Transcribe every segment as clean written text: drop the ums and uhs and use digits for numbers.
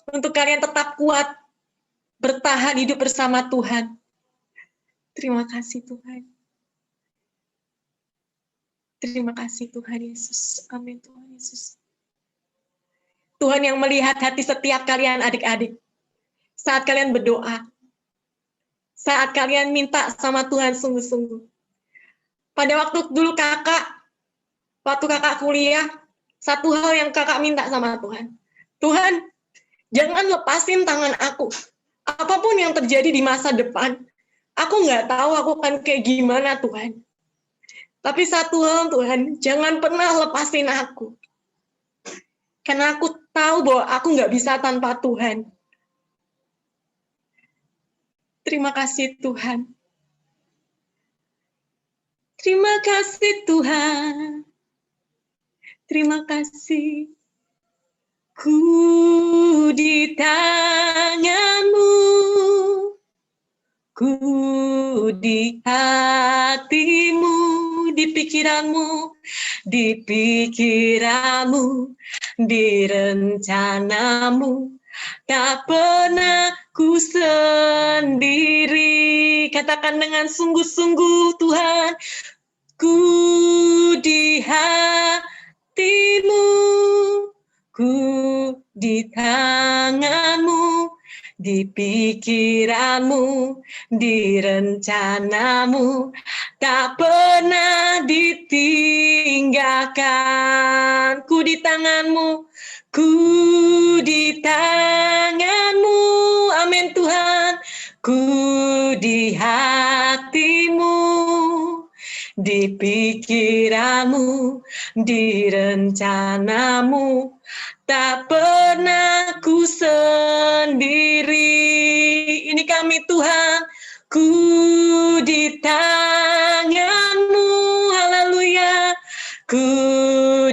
untuk kalian tetap kuat, bertahan hidup bersama Tuhan. Terima kasih Tuhan. Terima kasih Tuhan Yesus. Amin Tuhan Yesus. Tuhan yang melihat hati setiap kalian adik-adik. Saat kalian berdoa. Saat kalian minta sama Tuhan sungguh-sungguh. Pada waktu dulu waktu kakak kuliah, satu hal yang kakak minta sama Tuhan. Tuhan, jangan lepasin tangan aku. Apapun yang terjadi di masa depan, aku nggak tahu aku akan kayak gimana Tuhan. Tapi satu hal Tuhan, jangan pernah lepasin aku. Karena aku tahu bahwa aku nggak bisa tanpa Tuhan. Terima kasih Tuhan. Terima kasih Tuhan. Terima kasih. Ku di tangan-Mu. Ku di hati-Mu, di pikiran-Mu, di pikiran-Mu, di rencana-Mu. Tak pernah ku sendiri. Katakan dengan sungguh-sungguh Tuhan. Ku di hati-Mu, ku di tangan-Mu, di pikiran-Mu, di rencana-Mu, tak pernah ditinggalkan. Ku di tangan-Mu, ku di tangan-Mu, amin Tuhan. Ku di hati-Mu, di pikiran-Mu, di rencana-Mu, tak pernah ku sendiri. Ini kami Tuhan, ku di tangan-Mu, haleluya. Ku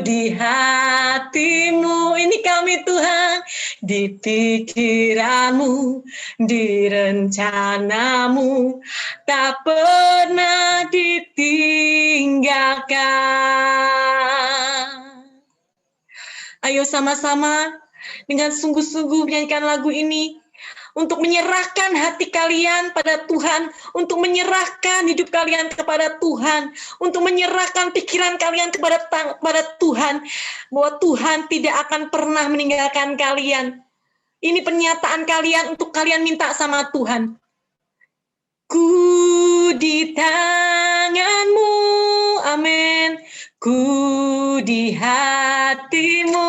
di hati-Mu, ini kami Tuhan, di pikiran-Mu, di rencana-Mu, tak pernah ditinggalkan. Ayo sama-sama dengan sungguh-sungguh menyanyikan lagu ini untuk menyerahkan hati kalian pada Tuhan, untuk menyerahkan hidup kalian kepada Tuhan, untuk menyerahkan pikiran kalian kepada Tuhan, bahwa Tuhan tidak akan pernah meninggalkan kalian. Ini pernyataan kalian untuk kalian minta sama Tuhan. Ku di tangan-Mu, amin. Ku di hati-Mu,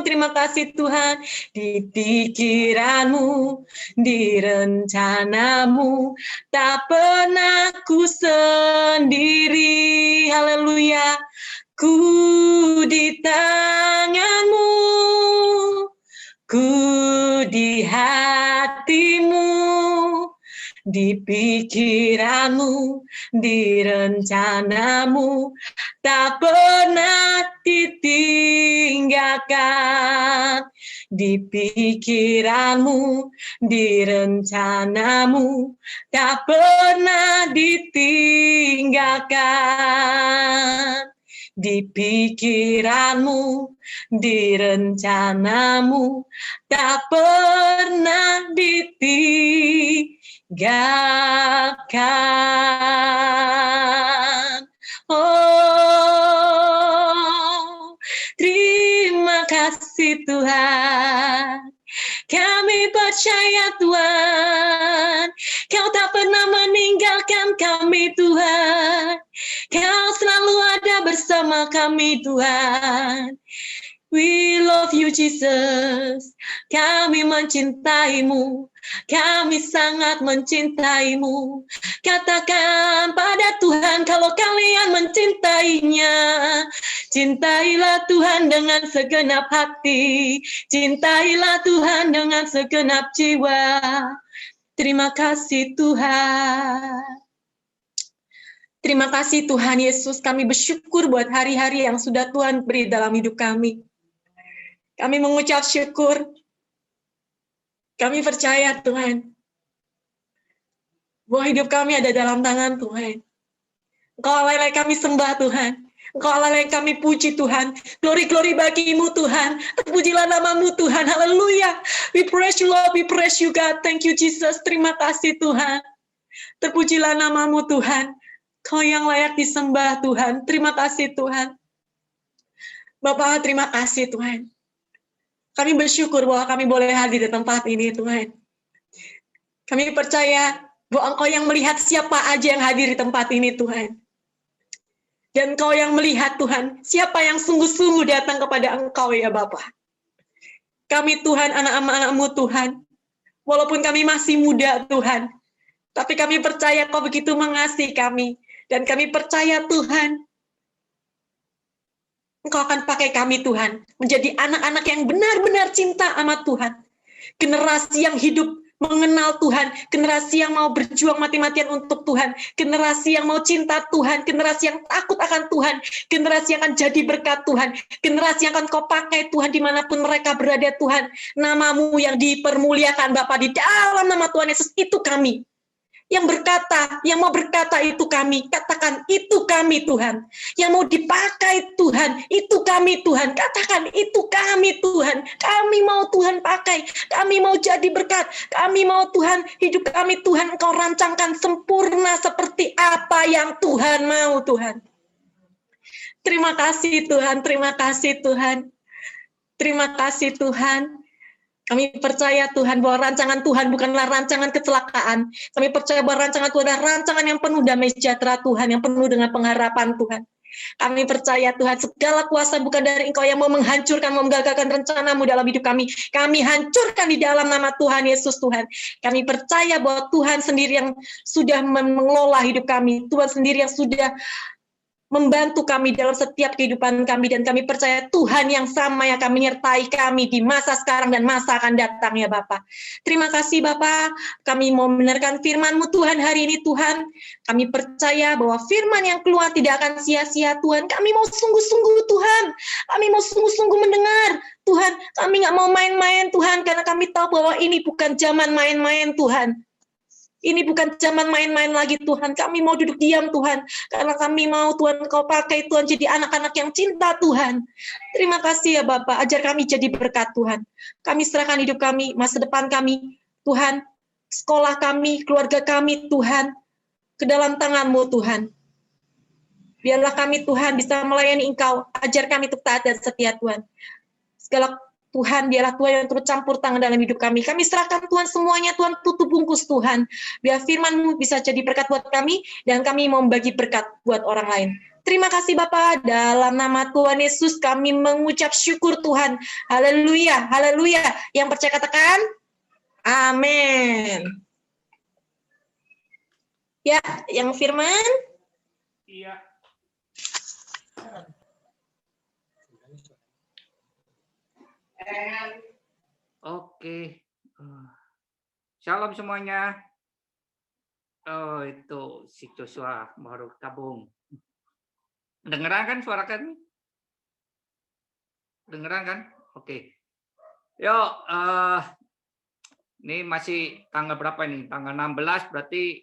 terima kasih Tuhan. Di pikiran-Mu, di rencana-Mu, tak pernah ku sendiri, haleluya. Ku di tangan-Mu, ku di hati-Mu, di pikiran-Mu, di rencana-Mu, tak pernah ditinggalkan. Di pikiran-Mu, di rencana-Mu, tak pernah ditinggalkan. Di pikiran-Mu, di rencana-Mu, tak pernah ditinggalkan. Oh, terima kasih Tuhan. Kami percaya Tuhan, Kau tak pernah meninggalkan kami Tuhan. Kau selalu ada bersama kami Tuhan. We love you Jesus. Kami mencintaimu. Kami sangat mencintaimu. Katakan pada Tuhan kalau kalian mencintainya. Cintailah Tuhan dengan segenap hati. Cintailah Tuhan dengan segenap jiwa. Terima kasih Tuhan. Terima kasih Tuhan Yesus. Kami bersyukur buat hari-hari yang sudah Tuhan beri dalam hidup kami. Kami mengucap syukur. Kami percaya Tuhan, bahwa hidup kami ada dalam tangan Tuhan. Engkau layak kami sembah Tuhan. Engkau Allah yang kami puji Tuhan. Glory bagimu Tuhan. Terpujilah namamu Tuhan. Haleluya. We praise you Lord. We praise you God. Thank you Jesus. Terima kasih Tuhan. Terpujilah namamu Tuhan. Kau yang layak disembah Tuhan. Terima kasih Tuhan. Bapak terima kasih Tuhan. Kami bersyukur bahwa kami boleh hadir di tempat ini Tuhan. Kami percaya bahwa Engkau yang melihat siapa aja yang hadir di tempat ini Tuhan. Dan Engkau yang melihat Tuhan, siapa yang sungguh-sungguh datang kepada Engkau ya Bapa. Kami Tuhan, anak-anak-anak-Mu Tuhan, walaupun kami masih muda Tuhan, tapi kami percaya Kau begitu mengasihi kami. Dan kami percaya Tuhan, Engkau akan pakai kami Tuhan, menjadi anak-anak yang benar-benar cinta sama Tuhan. Generasi yang hidup mengenal Tuhan, generasi yang mau berjuang mati-matian untuk Tuhan, generasi yang mau cinta Tuhan, generasi yang takut akan Tuhan, generasi yang akan jadi berkat Tuhan, generasi yang akan Kau pakai Tuhan dimanapun mereka berada Tuhan. Namamu yang dipermuliakan Bapa di dalam nama Tuhan Yesus, itu kami. Yang berkata, yang mau berkata itu kami, katakan itu kami Tuhan. Yang mau dipakai Tuhan, itu kami Tuhan. Katakan itu kami Tuhan. Kami mau Tuhan pakai, kami mau jadi berkat, kami mau Tuhan, hidup kami Tuhan Engkau rancangkan sempurna seperti apa yang Tuhan mau Tuhan. Terima kasih Tuhan, terima kasih Tuhan. Terima kasih Tuhan. Kami percaya Tuhan bahwa rancangan Tuhan bukanlah rancangan kecelakaan. Kami percaya bahwa rancangan Tuhan adalah rancangan yang penuh damai sejahtera Tuhan, yang penuh dengan pengharapan Tuhan. Kami percaya Tuhan, segala kuasa bukan dari Engkau yang mau menghancurkan, mau menggagalkan rencanamu dalam hidup kami. Kami hancurkan di dalam nama Tuhan Yesus Tuhan. Kami percaya bahwa Tuhan sendiri yang sudah mengelola hidup kami. Tuhan sendiri yang sudah membantu kami dalam setiap kehidupan kami, dan kami percaya Tuhan yang sama yang akan menyertai kami di masa sekarang dan masa akan datang ya Bapak. Terima kasih Bapak, kami mau mendengarkan firman-Mu Tuhan hari ini Tuhan. Kami percaya bahwa firman yang keluar tidak akan sia-sia Tuhan. Kami mau sungguh-sungguh Tuhan, kami mau sungguh-sungguh mendengar Tuhan. Kami nggak mau main-main Tuhan, karena kami tahu bahwa ini bukan zaman main-main Tuhan. Ini bukan zaman main-main lagi Tuhan. Kami mau duduk diam Tuhan. Karena kami mau Tuhan Kau pakai Tuhan jadi anak-anak yang cinta Tuhan. Terima kasih ya Bapak. Ajar kami jadi berkat Tuhan. Kami serahkan hidup kami, masa depan kami. Tuhan, sekolah kami, keluarga kami Tuhan. Ke dalam tangan-Mu Tuhan. Biarlah kami Tuhan bisa melayani Engkau. Ajar kami untuk taat dan setia Tuhan. Segala Tuhan, biarlah Tuhan yang turut campur tangan dalam hidup kami. Kami serahkan Tuhan semuanya, Tuhan tutup bungkus Tuhan. Biar firman-Mu bisa jadi berkat buat kami, dan kami mau membagi berkat buat orang lain. Terima kasih Bapa, dalam nama Tuhan Yesus kami mengucap syukur Tuhan. Haleluya, haleluya. Yang percaya katakan, amin. Ya, yang firman? Iya. Oke. Shalom semuanya. Oh, itu si Joshua baru gabung. Dengeran kan suara kami? Dengeran kan? Oke. Yuk, ini masih tanggal berapa nih? Tanggal 16, berarti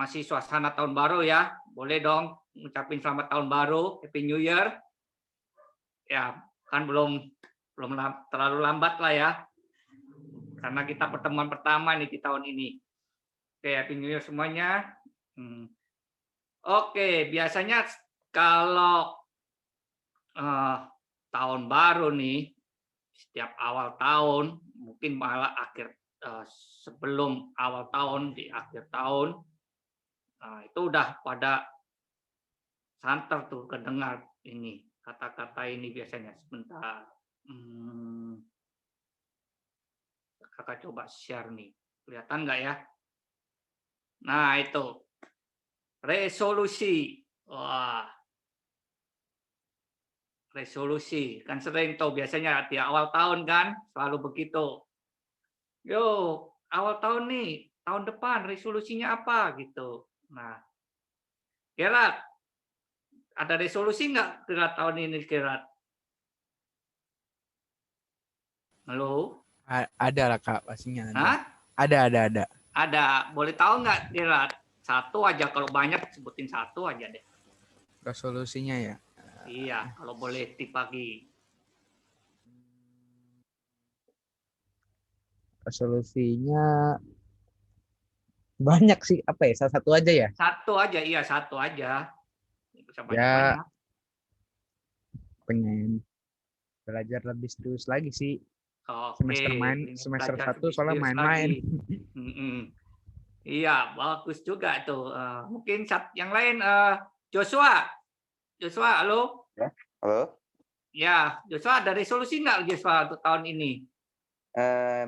masih suasana tahun baru ya. Boleh dong ngucapin selamat tahun baru, Happy New Year. Ya, kan belum terlalu lambat lah ya. Karena kita pertemuan pertama nih di tahun ini. Oke, Happy New Year semuanya. Oke, biasanya kalau tahun baru nih, setiap awal tahun, mungkin malah akhir sebelum awal tahun, di akhir tahun, itu udah pada santer tuh kedengar ini kata-kata ini biasanya. Sebentar. Kakak coba share nih. Kelihatan nggak ya? Nah, itu. Resolusi. Wah. Resolusi. Kan sering tuh biasanya di awal tahun kan. Selalu begitu. Yo, awal tahun nih. Tahun depan resolusinya apa gitu. Nah. Gerard. Ada resolusi nggak Gerard tahun ini Gerard? Halo? Ada lah Kak, pastinya ada. Hah? Ada. Ada. Boleh tahu nggak Gerard? Satu aja, kalau banyak sebutin satu aja deh. Resolusinya ya. Iya, kalau boleh tip pagi. Resolusinya banyak sih, apa ya? Salah satu aja ya. Satu aja, iya satu aja. Nggak usah Ya, banyak-banyak. pengen belajar lebih serius lagi sih. Oke, ingin Semester belajar satu lebih soalnya serius main-main. lagi. Mm-mm. Iya, bagus juga tuh. Mungkin yang lain, Joshua. Joshua, halo. Ya, halo. Ya, Joshua ada resolusi nggak Joshua untuk tahun ini?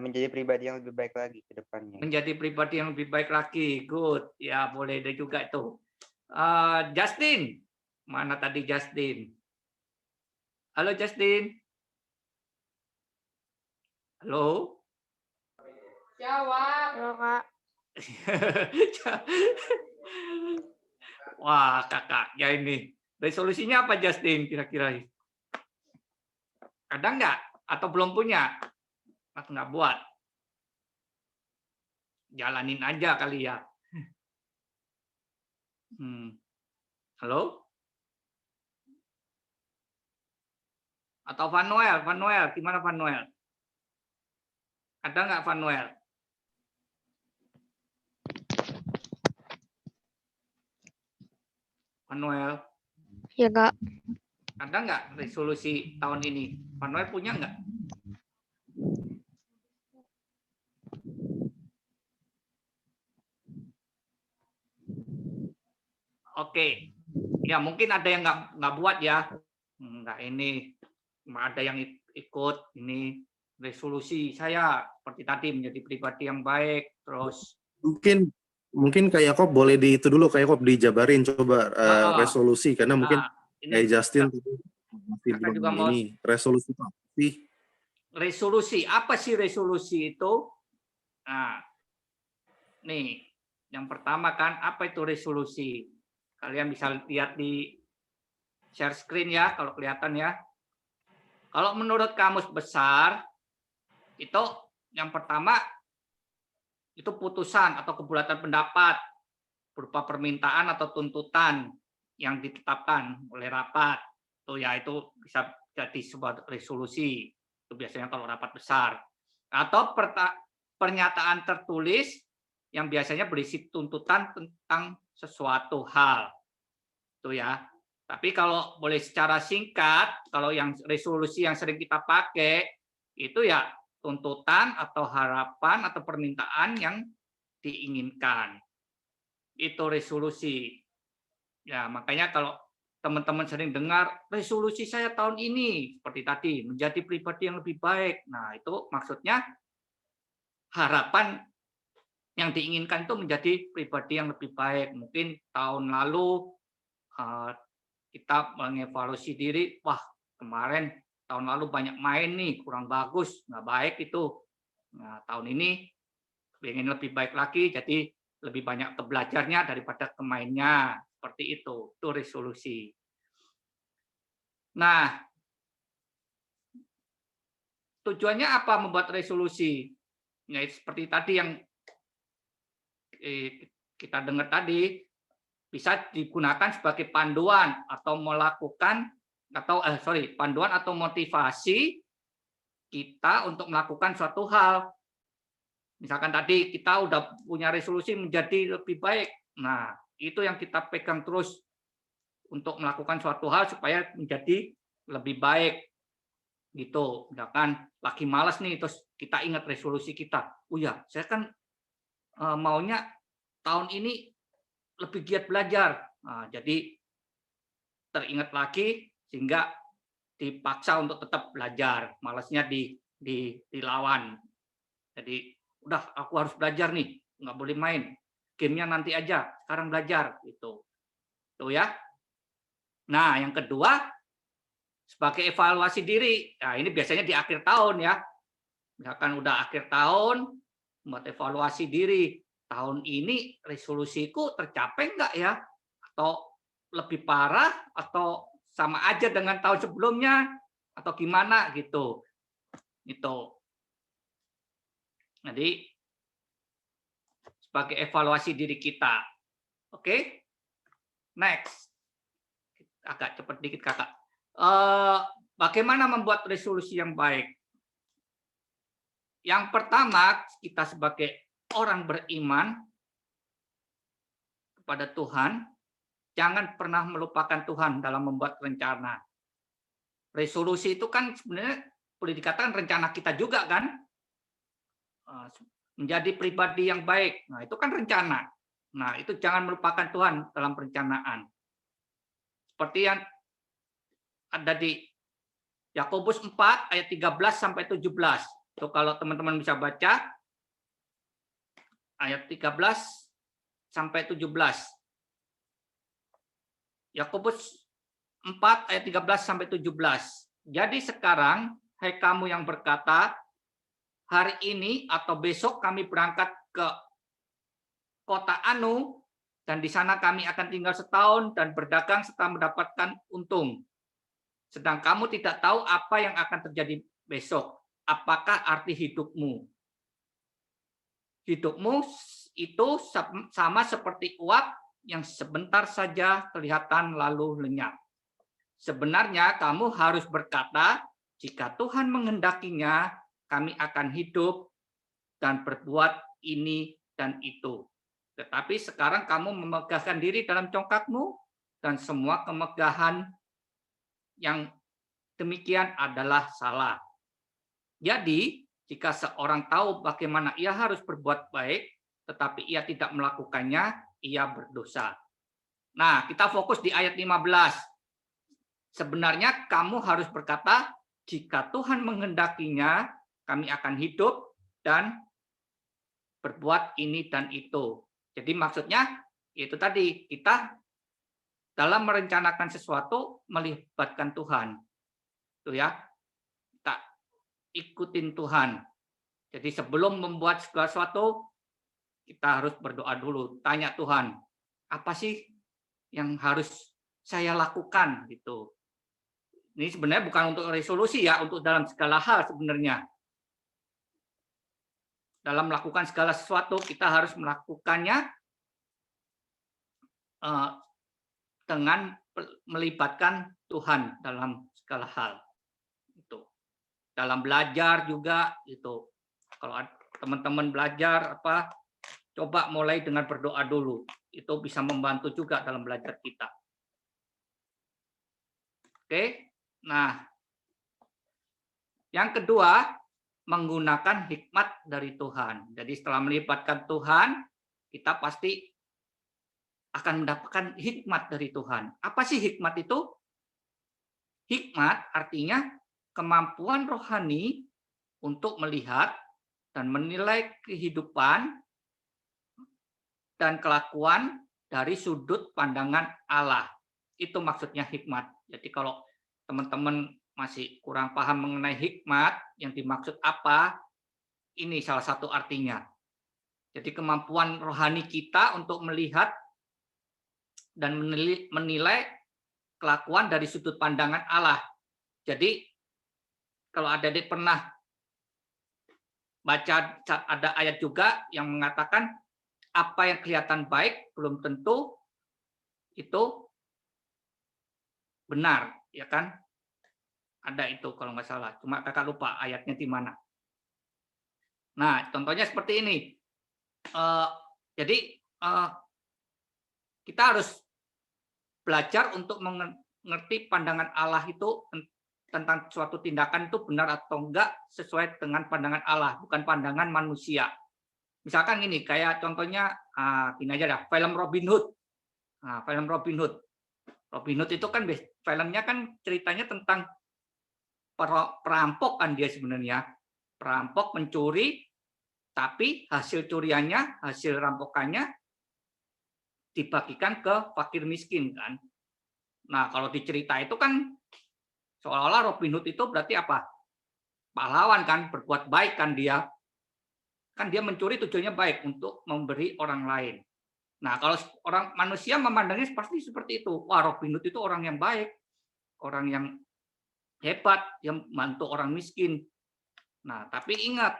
Menjadi pribadi yang lebih baik lagi ke depannya. Menjadi pribadi yang lebih baik lagi. Good. Ya, boleh deh juga itu. Justin. Mana tadi Justin? Halo Justin. Halo. Jawab. Halo, Kak. Wah, kakak, ya ini. Resolusinya apa Justin kira-kira? Ada nggak? Atau belum punya? Atau nggak buat? Jalanin aja kali ya. Halo? Atau Vanuel? Vanuel, gimana Vanuel? Ada nggak Vanuel? Vanuel, Ya, Kak. ada nggak resolusi tahun ini? Vanuel punya nggak? Oke, ya mungkin ada yang nggak buat ya, nggak ini, ada yang ikut ini resolusi saya seperti tadi menjadi pribadi yang baik, terus Mungkin kayak Yakob boleh di itu dulu, kayak Yakob dijabarin coba resolusi, karena mungkin ini kayak Justin masih kakak belum juga mau ini resolusi apa sih? resolusi. Apa sih resolusi itu? Nah, nih yang pertama kan apa itu resolusi? Kalian bisa lihat di share screen ya kalau kelihatan ya. Kalau menurut kamus besar itu yang pertama itu putusan atau kebulatan pendapat berupa permintaan atau tuntutan yang ditetapkan oleh rapat. Itu ya itu bisa jadi sebuah resolusi. Itu biasanya kalau rapat besar. Atau pernyataan tertulis yang biasanya berisi tuntutan tentang sesuatu hal. Itu ya. Tapi kalau boleh secara singkat, kalau yang resolusi yang sering kita pakai itu ya tuntutan atau harapan atau permintaan yang diinginkan. Itu resolusi. Ya, makanya kalau teman-teman sering dengar resolusi saya tahun ini seperti tadi menjadi pribadi yang lebih baik. Nah, itu maksudnya harapan yang diinginkan itu menjadi pribadi yang lebih baik. Mungkin tahun lalu kita mengevaluasi diri, wah kemarin tahun lalu banyak main nih, kurang bagus, nggak baik itu. Nah, tahun ini ingin lebih baik lagi, jadi lebih banyak belajarnya daripada kemainnya. Seperti itu resolusi. Nah, tujuannya apa membuat resolusi? Ya, seperti tadi yang kita dengar tadi, bisa digunakan sebagai panduan atau melakukan panduan atau motivasi kita untuk melakukan suatu hal. Misalkan tadi kita udah punya resolusi menjadi lebih baik. Nah, itu yang kita pegang terus untuk melakukan suatu hal supaya menjadi lebih baik. Gitu. Misalkan lagi malas nih terus kita ingat resolusi kita. Oh ya, saya kan maunya tahun ini lebih giat belajar. Nah, jadi teringat lagi sehingga dipaksa untuk tetap belajar, malasnya dilawan. Jadi udah aku harus belajar nih, nggak boleh main. Gamenya nanti aja, sekarang belajar gitu. Tuh ya. Nah, yang kedua sebagai evaluasi diri. Nah, ini biasanya di akhir tahun ya. Misalkan udah akhir tahun, buat evaluasi diri. Tahun ini resolusiku tercapai nggak ya? Atau lebih parah? Atau sama aja dengan tahun sebelumnya? Atau gimana gitu? Itu. Jadi, sebagai evaluasi diri kita. Oke? Next. Agak cepat dikit kakak. Bagaimana membuat resolusi yang baik? Yang pertama, kita sebagai orang beriman kepada Tuhan, jangan pernah melupakan Tuhan dalam membuat rencana. Resolusi itu kan sebenarnya boleh dikatakan rencana kita juga kan? Menjadi pribadi yang baik. Nah, itu kan rencana. Nah, itu jangan melupakan Tuhan dalam perencanaan. Seperti yang ada di Yakobus 4 ayat 13 sampai 17. Itu kalau teman-teman bisa baca ayat 13 sampai 17. Yakobus 4 ayat 13 sampai 17. Jadi sekarang, hai kamu yang berkata, hari ini atau besok kami berangkat ke kota Anu, dan di sana kami akan tinggal setahun dan berdagang serta mendapatkan untung. Sedang kamu tidak tahu apa yang akan terjadi besok. Apakah arti hidupmu? Hidupmu itu sama seperti uap yang sebentar saja kelihatan lalu lenyap. Sebenarnya kamu harus berkata, jika Tuhan menghendakinya, kami akan hidup dan berbuat ini dan itu. Tetapi sekarang kamu memegahkan diri dalam congkakmu, dan semua kemegahan yang demikian adalah salah. Jadi, jika seorang tahu bagaimana ia harus berbuat baik, tetapi ia tidak melakukannya, ia berdosa. Nah, kita fokus di ayat 15. Sebenarnya kamu harus berkata, jika Tuhan menghendakinya, kami akan hidup dan berbuat ini dan itu. Jadi maksudnya itu tadi, kita dalam merencanakan sesuatu melibatkan Tuhan. Itu ya. Kita ikutin Tuhan. Jadi sebelum membuat segala sesuatu, kita harus berdoa dulu, tanya Tuhan, apa sih yang harus saya lakukan gitu. Ini sebenarnya bukan untuk resolusi ya, untuk dalam segala hal sebenarnya. Dalam melakukan segala sesuatu, kita harus melakukannya dengan melibatkan Tuhan dalam segala hal. Itu. Dalam belajar juga itu. Kalau teman-teman belajar coba mulai dengan berdoa dulu. Itu bisa membantu juga dalam belajar kita. Oke. Nah, yang kedua, menggunakan hikmat dari Tuhan. Jadi setelah melibatkan Tuhan, kita pasti akan mendapatkan hikmat dari Tuhan. Apa sih hikmat itu? Hikmat artinya kemampuan rohani untuk melihat dan menilai kehidupan dan kelakuan dari sudut pandangan Allah. Itu maksudnya hikmat. Jadi kalau teman-teman masih kurang paham mengenai hikmat, yang dimaksud apa, ini salah satu artinya. Jadi kemampuan rohani kita untuk melihat dan menilai kelakuan dari sudut pandangan Allah. Jadi kalau adik-adik pernah baca, ada ayat juga yang mengatakan apa yang kelihatan baik belum tentu itu benar, ya kan? Ada itu kalau nggak salah. Cuma kakak lupa ayatnya di mana. Nah, contohnya seperti ini. Jadi kita harus belajar untuk mengerti pandangan Allah itu tentang suatu tindakan itu benar atau enggak sesuai dengan pandangan Allah, bukan pandangan manusia. Misalkan gini, kayak contohnya gini aja dah, film Robin Hood. Nah, film Robin Hood. Robin Hood itu kan filmnya kan ceritanya tentang perampok kan dia sebenarnya. Perampok mencuri, tapi hasil curiannya, hasil rampokannya dibagikan ke fakir miskin kan. Nah, kalau dicerita itu kan seolah-olah Robin Hood itu berarti apa? Pahlawan kan, berbuat baik kan dia. Kan dia mencuri tujuannya baik untuk memberi orang lain. Nah, kalau orang manusia memandangnya pasti seperti itu. Wah, Robin Hood itu orang yang baik, orang yang hebat, yang membantu orang miskin. Nah, tapi ingat,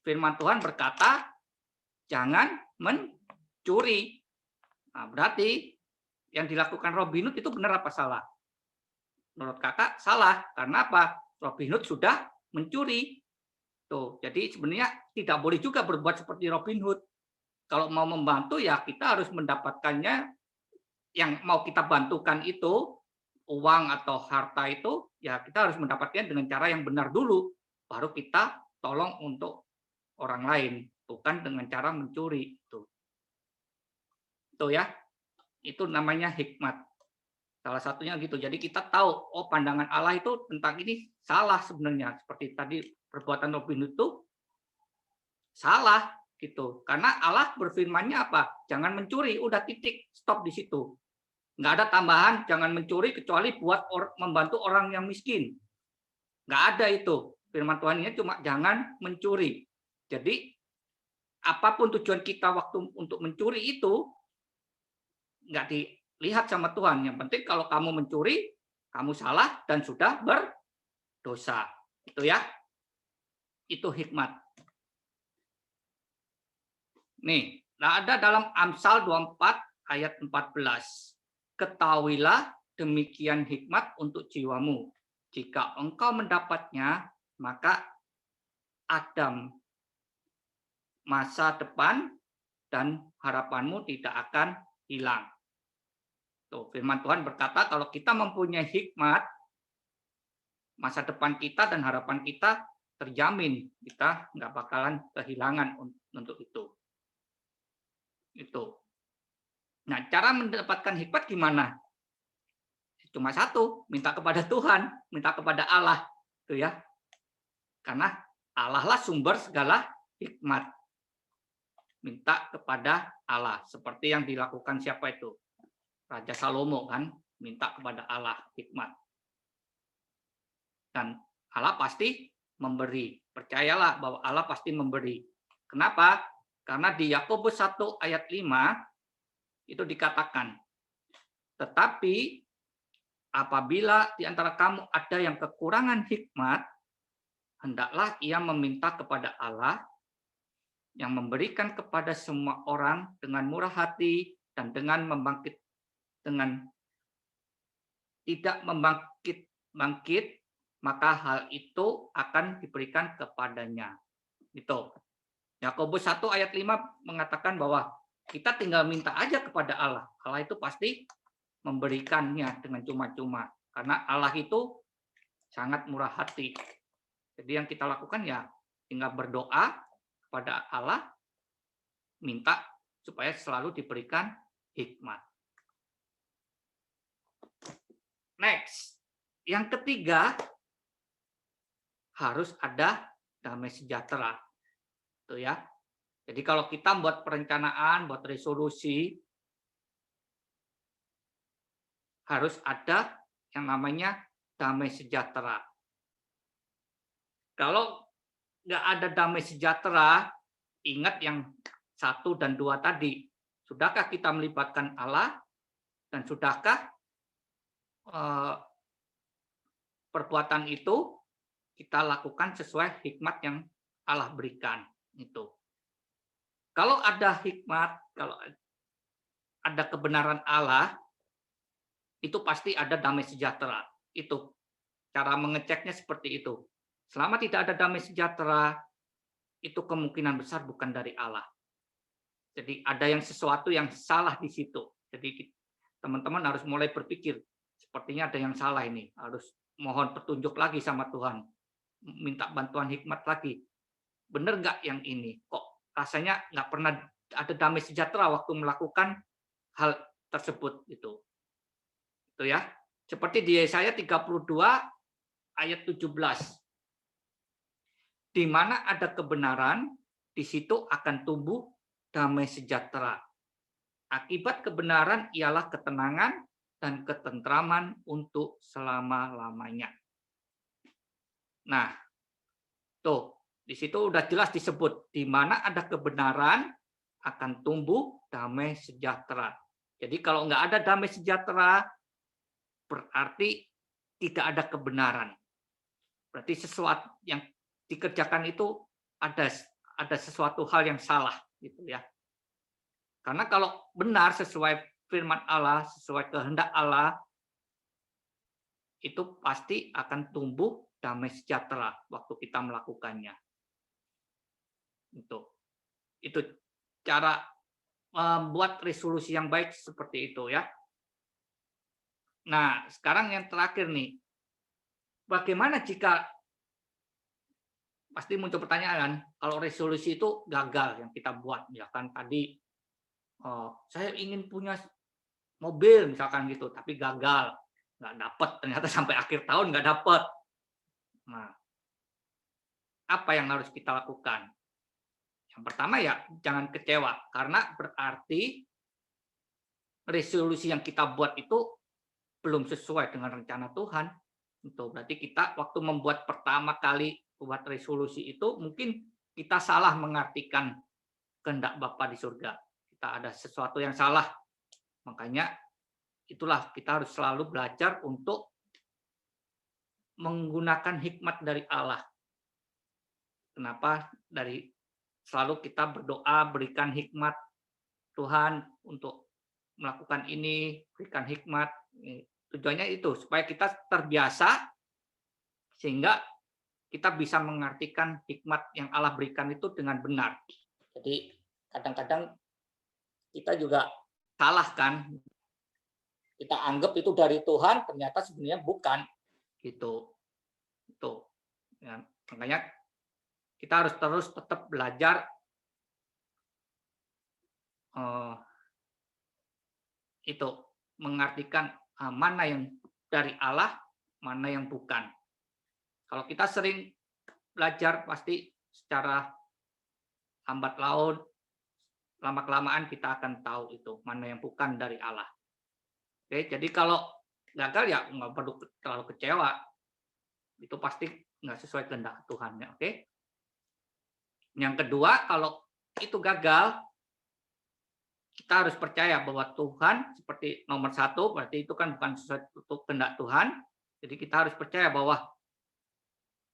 firman Tuhan berkata, jangan mencuri. Nah, berarti yang dilakukan Robin Hood itu benar apa salah? menurut kakak salah. Karena apa? Robin Hood sudah mencuri. Tuh, jadi sebenarnya tidak boleh juga berbuat seperti Robin Hood. Kalau mau membantu ya kita harus mendapatkannya, yang mau kita bantukan itu uang atau harta itu ya kita harus mendapatkan dengan cara yang benar dulu, baru kita tolong untuk orang lain, bukan dengan cara mencuri. Itu ya, itu namanya hikmat. Salah satunya gitu. Jadi kita tahu, oh pandangan Allah itu tentang ini salah sebenarnya. Seperti tadi perbuatan Robin Hood itu salah gitu. Karena Allah berfirman-Nya apa? Jangan mencuri, udah titik, stop di situ. Nggak ada tambahan, jangan mencuri kecuali buat membantu orang yang miskin. Nggak ada itu. Firman Tuhan ini cuma jangan mencuri. Jadi apapun tujuan kita waktu untuk mencuri itu nggak dilihat sama Tuhan. Yang penting kalau kamu mencuri, kamu salah dan sudah berdosa. Itu ya. Itu hikmat. Nih, ada dalam Amsal 24 ayat 14. Ketahuilah demikian hikmat untuk jiwamu. Jika engkau mendapatnya, maka Adam masa depan dan harapanmu tidak akan hilang. Tuh, firman Tuhan berkata kalau kita mempunyai hikmat, masa depan kita dan harapan kita terjamin. Kita nggak bakalan kehilangan untuk itu. Itu. Nah, cara mendapatkan hikmat gimana? Cuma satu, minta kepada Tuhan, minta kepada Allah, tuh ya. Karena Allah lah sumber segala hikmat. Minta kepada Allah, seperti yang dilakukan siapa itu? Raja Salomo kan, minta kepada Allah hikmat. Dan Allah pasti memberi. Percayalah bahwa Allah pasti memberi. Kenapa? Karena di Yakobus 1 ayat 5 itu dikatakan, tetapi apabila di antara kamu ada yang kekurangan hikmat, hendaklah ia meminta kepada Allah yang memberikan kepada semua orang dengan murah hati dan dengan tidak membangkit, maka hal itu akan diberikan kepadanya. Itu. Yakobus 1 ayat 5 mengatakan bahwa kita tinggal minta aja kepada Allah. Allah itu pasti memberikannya dengan cuma-cuma. Karena Allah itu sangat murah hati. Jadi yang kita lakukan ya tinggal berdoa kepada Allah, minta supaya selalu diberikan hikmat. Next, yang ketiga harus ada damai sejahtera, tuh ya. Jadi kalau kita buat perencanaan, buat resolusi, harus ada yang namanya damai sejahtera. Kalau nggak ada damai sejahtera, ingat yang 1 dan 2 tadi. Sudahkah kita melibatkan Allah? Dan sudahkah perbuatan itu kita lakukan sesuai hikmat yang Allah berikan? Itu. Kalau ada hikmat, kalau ada kebenaran Allah, itu pasti ada damai sejahtera. Itu cara mengeceknya seperti itu. Selama tidak ada damai sejahtera, itu kemungkinan besar bukan dari Allah. Jadi ada yang sesuatu yang salah di situ. Jadi teman-teman harus mulai berpikir, sepertinya ada yang salah ini. Harus mohon petunjuk lagi sama Tuhan. Minta bantuan hikmat lagi. Benar nggak yang ini? Kok rasanya nggak pernah ada damai sejahtera waktu melakukan hal tersebut itu. Itu ya. Seperti di Yesaya 32 ayat 17. Di mana ada kebenaran, di situ akan tumbuh damai sejahtera. Akibat kebenaran ialah ketenangan dan ketentraman untuk selama-lamanya. Nah, tuh, di situ udah jelas disebut, di mana ada kebenaran akan tumbuh damai sejahtera. Jadi kalau nggak ada damai sejahtera, berarti tidak ada kebenaran. Berarti sesuatu yang dikerjakan itu ada sesuatu hal yang salah, gitu ya. Karena kalau benar sesuai firman Allah, sesuai kehendak Allah, itu pasti akan tumbuh damai sejahtera waktu kita melakukannya. Itu cara membuat resolusi yang baik seperti itu ya. Nah, sekarang yang terakhir nih. Bagaimana jika pasti muncul pertanyaan, kalau resolusi itu gagal yang kita buat, misalkan tadi saya ingin punya mobil misalkan gitu, tapi gagal, nggak dapat, ternyata sampai akhir tahun nggak dapat. Nah, apa yang harus kita lakukan? Yang pertama ya jangan kecewa, karena berarti resolusi yang kita buat itu belum sesuai dengan rencana Tuhan. Itu berarti kita waktu membuat pertama kali buat resolusi itu mungkin kita salah mengartikan kehendak Bapa di surga. Kita ada sesuatu yang salah. Makanya itulah kita harus selalu belajar untuk menggunakan hikmat dari Allah. Kenapa? Dari selalu kita berdoa berikan hikmat Tuhan untuk melakukan ini, berikan hikmat. Tujuannya itu supaya kita terbiasa sehingga kita bisa mengartikan hikmat yang Allah berikan itu dengan benar. Jadi kadang-kadang kita juga salah kan, kita anggap itu dari Tuhan, ternyata sebenarnya bukan gitu. Itu ya, makanya kita harus terus tetap belajar itu mengartikan mana yang dari Allah, mana yang bukan. Kalau kita sering belajar pasti secara lambat laun, lama-kelamaan kita akan tahu itu mana yang bukan dari Allah. Oke, jadi kalau gagal ya nggak perlu terlalu kecewa. Itu pasti nggak sesuai kehendak Tuhan ya. Oke. Yang kedua, kalau itu gagal, kita harus percaya bahwa Tuhan seperti nomor satu, berarti itu kan bukan sesuai untuk kehendak Tuhan. Jadi kita harus percaya bahwa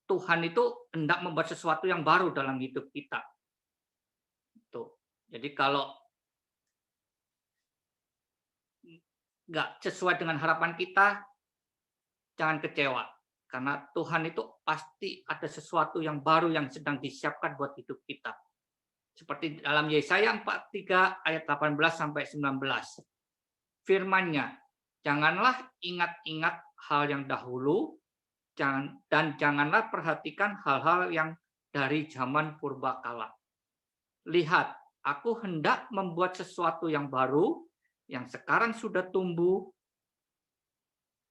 Tuhan itu hendak membuat sesuatu yang baru dalam hidup kita. Tuh. Jadi kalau nggak sesuai dengan harapan kita, jangan kecewa. Karena Tuhan itu pasti ada sesuatu yang baru yang sedang disiapkan buat hidup kita. Seperti dalam Yesaya 43 ayat 18 sampai 19. Firman-Nya, janganlah ingat-ingat hal yang dahulu, dan janganlah perhatikan hal-hal yang dari zaman purbakala. Lihat, aku hendak membuat sesuatu yang baru, yang sekarang sudah tumbuh.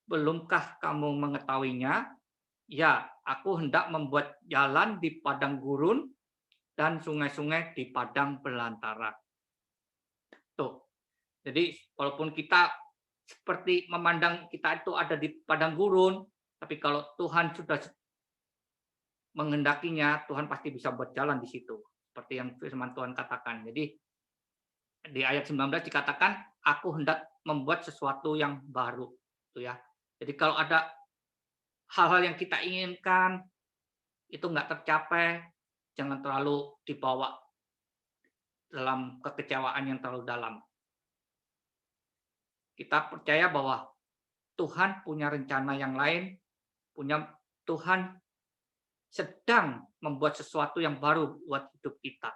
Belumkah kamu mengetahuinya? Ya, aku hendak membuat jalan di padang gurun dan sungai-sungai di padang belantara. Tuh. Jadi walaupun kita seperti memandang kita itu ada di padang gurun, tapi kalau Tuhan sudah menghendakinya, Tuhan pasti bisa buat jalan di situ. Seperti yang firman Tuhan katakan. Jadi di ayat 19 dikatakan, aku hendak membuat sesuatu yang baru. Itu ya. Jadi kalau ada hal-hal yang kita inginkan, itu nggak tercapai, jangan terlalu dibawa dalam kekecewaan yang terlalu dalam. Kita percaya bahwa Tuhan punya rencana yang lain, Tuhan sedang membuat sesuatu yang baru buat hidup kita.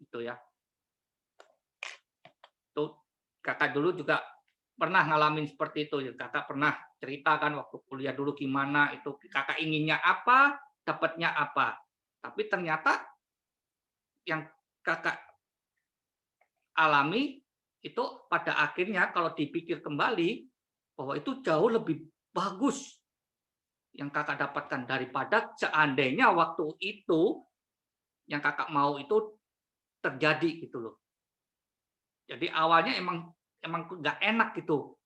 Itu ya. Tuh, kakak dulu juga pernah ngalamin seperti itu. Kakak pernah ceritakan waktu kuliah dulu gimana itu kakak inginnya apa, dapatnya apa. Tapi ternyata yang kakak alami itu pada akhirnya kalau dipikir kembali bahwa itu jauh lebih bagus yang kakak dapatkan daripada seandainya waktu itu yang kakak mau itu terjadi gitu loh. Jadi awalnya emang nggak enak gitu.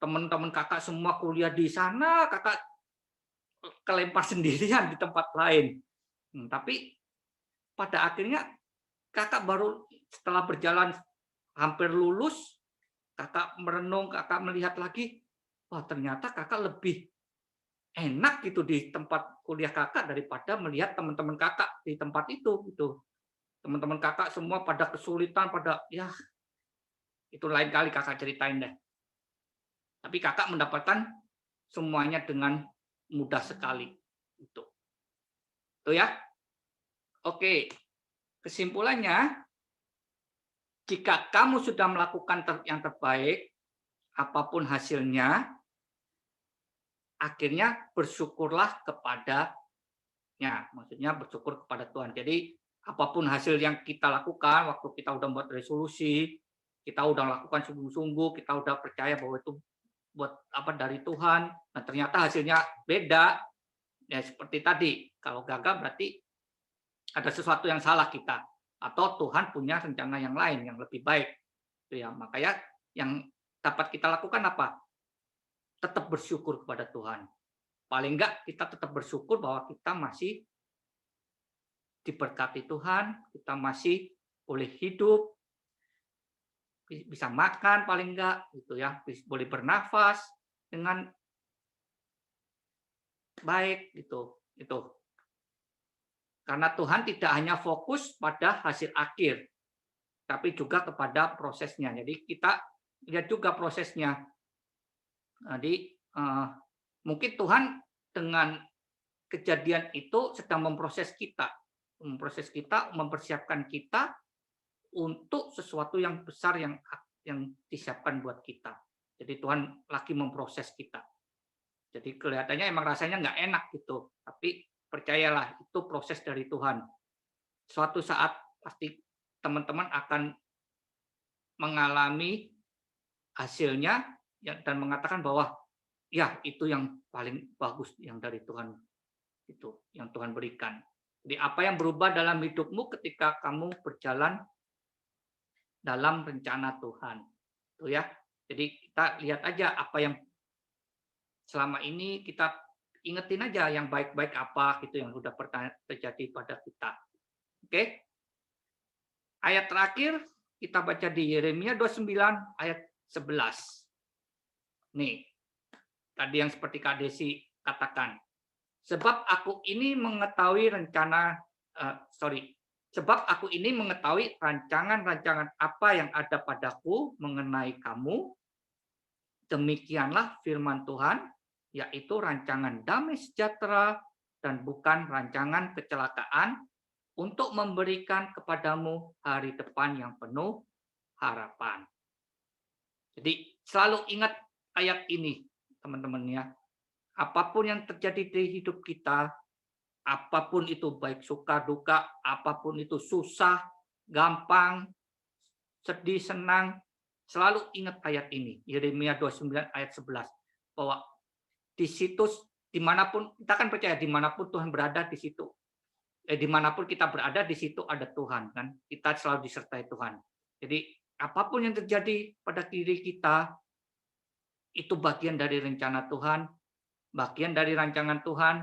Teman-teman kakak semua kuliah di sana, kakak kelempar sendirian di tempat lain. Tapi pada akhirnya kakak baru setelah berjalan hampir lulus, kakak merenung, kakak melihat lagi, wah ternyata kakak lebih enak gitu di tempat kuliah kakak daripada melihat teman-teman kakak di tempat itu gitu. Teman-teman kakak semua pada kesulitan, pada ya itu lain kali kakak ceritain deh. Tapi kakak mendapatkan semuanya dengan mudah sekali. Itu ya. Oke, kesimpulannya, jika kamu sudah melakukan yang terbaik, apapun hasilnya, akhirnya bersyukurlah kepadanya. Maksudnya bersyukur kepada Tuhan. Jadi apapun hasil yang kita lakukan, waktu kita udah buat resolusi, kita udah lakukan sungguh-sungguh, kita udah percaya bahwa itu buat apa dari Tuhan, nah ternyata hasilnya beda, ya seperti tadi, kalau gagal berarti ada sesuatu yang salah kita, atau Tuhan punya rencana yang lain yang lebih baik. Itu ya, makanya yang dapat kita lakukan apa? Tetap bersyukur kepada Tuhan. Paling enggak kita tetap bersyukur bahwa kita masih diberkati Tuhan, kita masih boleh hidup, bisa makan paling enggak gitu ya, boleh bernafas dengan baik gitu. Itu. Karena Tuhan tidak hanya fokus pada hasil akhir, tapi juga kepada prosesnya. Jadi kita lihat juga prosesnya. Jadi mungkin Tuhan dengan kejadian itu sedang memproses kita, mempersiapkan kita untuk sesuatu yang besar yang disiapkan buat kita. Jadi Tuhan lagi memproses kita. Jadi kelihatannya emang rasanya nggak enak gitu, tapi percayalah itu proses dari Tuhan. Suatu saat pasti teman-teman akan mengalami hasilnya dan mengatakan bahwa ya itu yang paling bagus yang dari Tuhan, itu yang Tuhan berikan. Jadi apa yang berubah dalam hidupmu ketika kamu berjalan dalam rencana Tuhan, itu ya. Jadi kita lihat aja apa yang selama ini kita ingetin aja yang baik-baik apa gitu yang sudah pernah terjadi pada kita. Oke. Ayat terakhir kita baca di Yeremia 29 ayat 11. Nih. Tadi yang seperti Kak Desi katakan. Sebab aku ini mengetahui sebab aku ini mengetahui rancangan-rancangan apa yang ada padaku mengenai kamu. Demikianlah firman Tuhan, yaitu rancangan damai sejahtera dan bukan rancangan kecelakaan, untuk memberikan kepadamu hari depan yang penuh harapan. Jadi selalu ingat ayat ini, teman-teman ya. Apapun yang terjadi di hidup kita, apapun itu baik suka duka, apapun itu susah, gampang, sedih, senang, selalu ingat ayat ini, Yeremia 29 ayat 11, bahwa di situ dimanapun kita kan percaya dimanapun Tuhan berada di situ, dimanapun kita berada di situ ada Tuhan kan, kita selalu disertai Tuhan. Jadi apapun yang terjadi pada diri kita itu bagian dari rencana Tuhan, bagian dari rancangan Tuhan,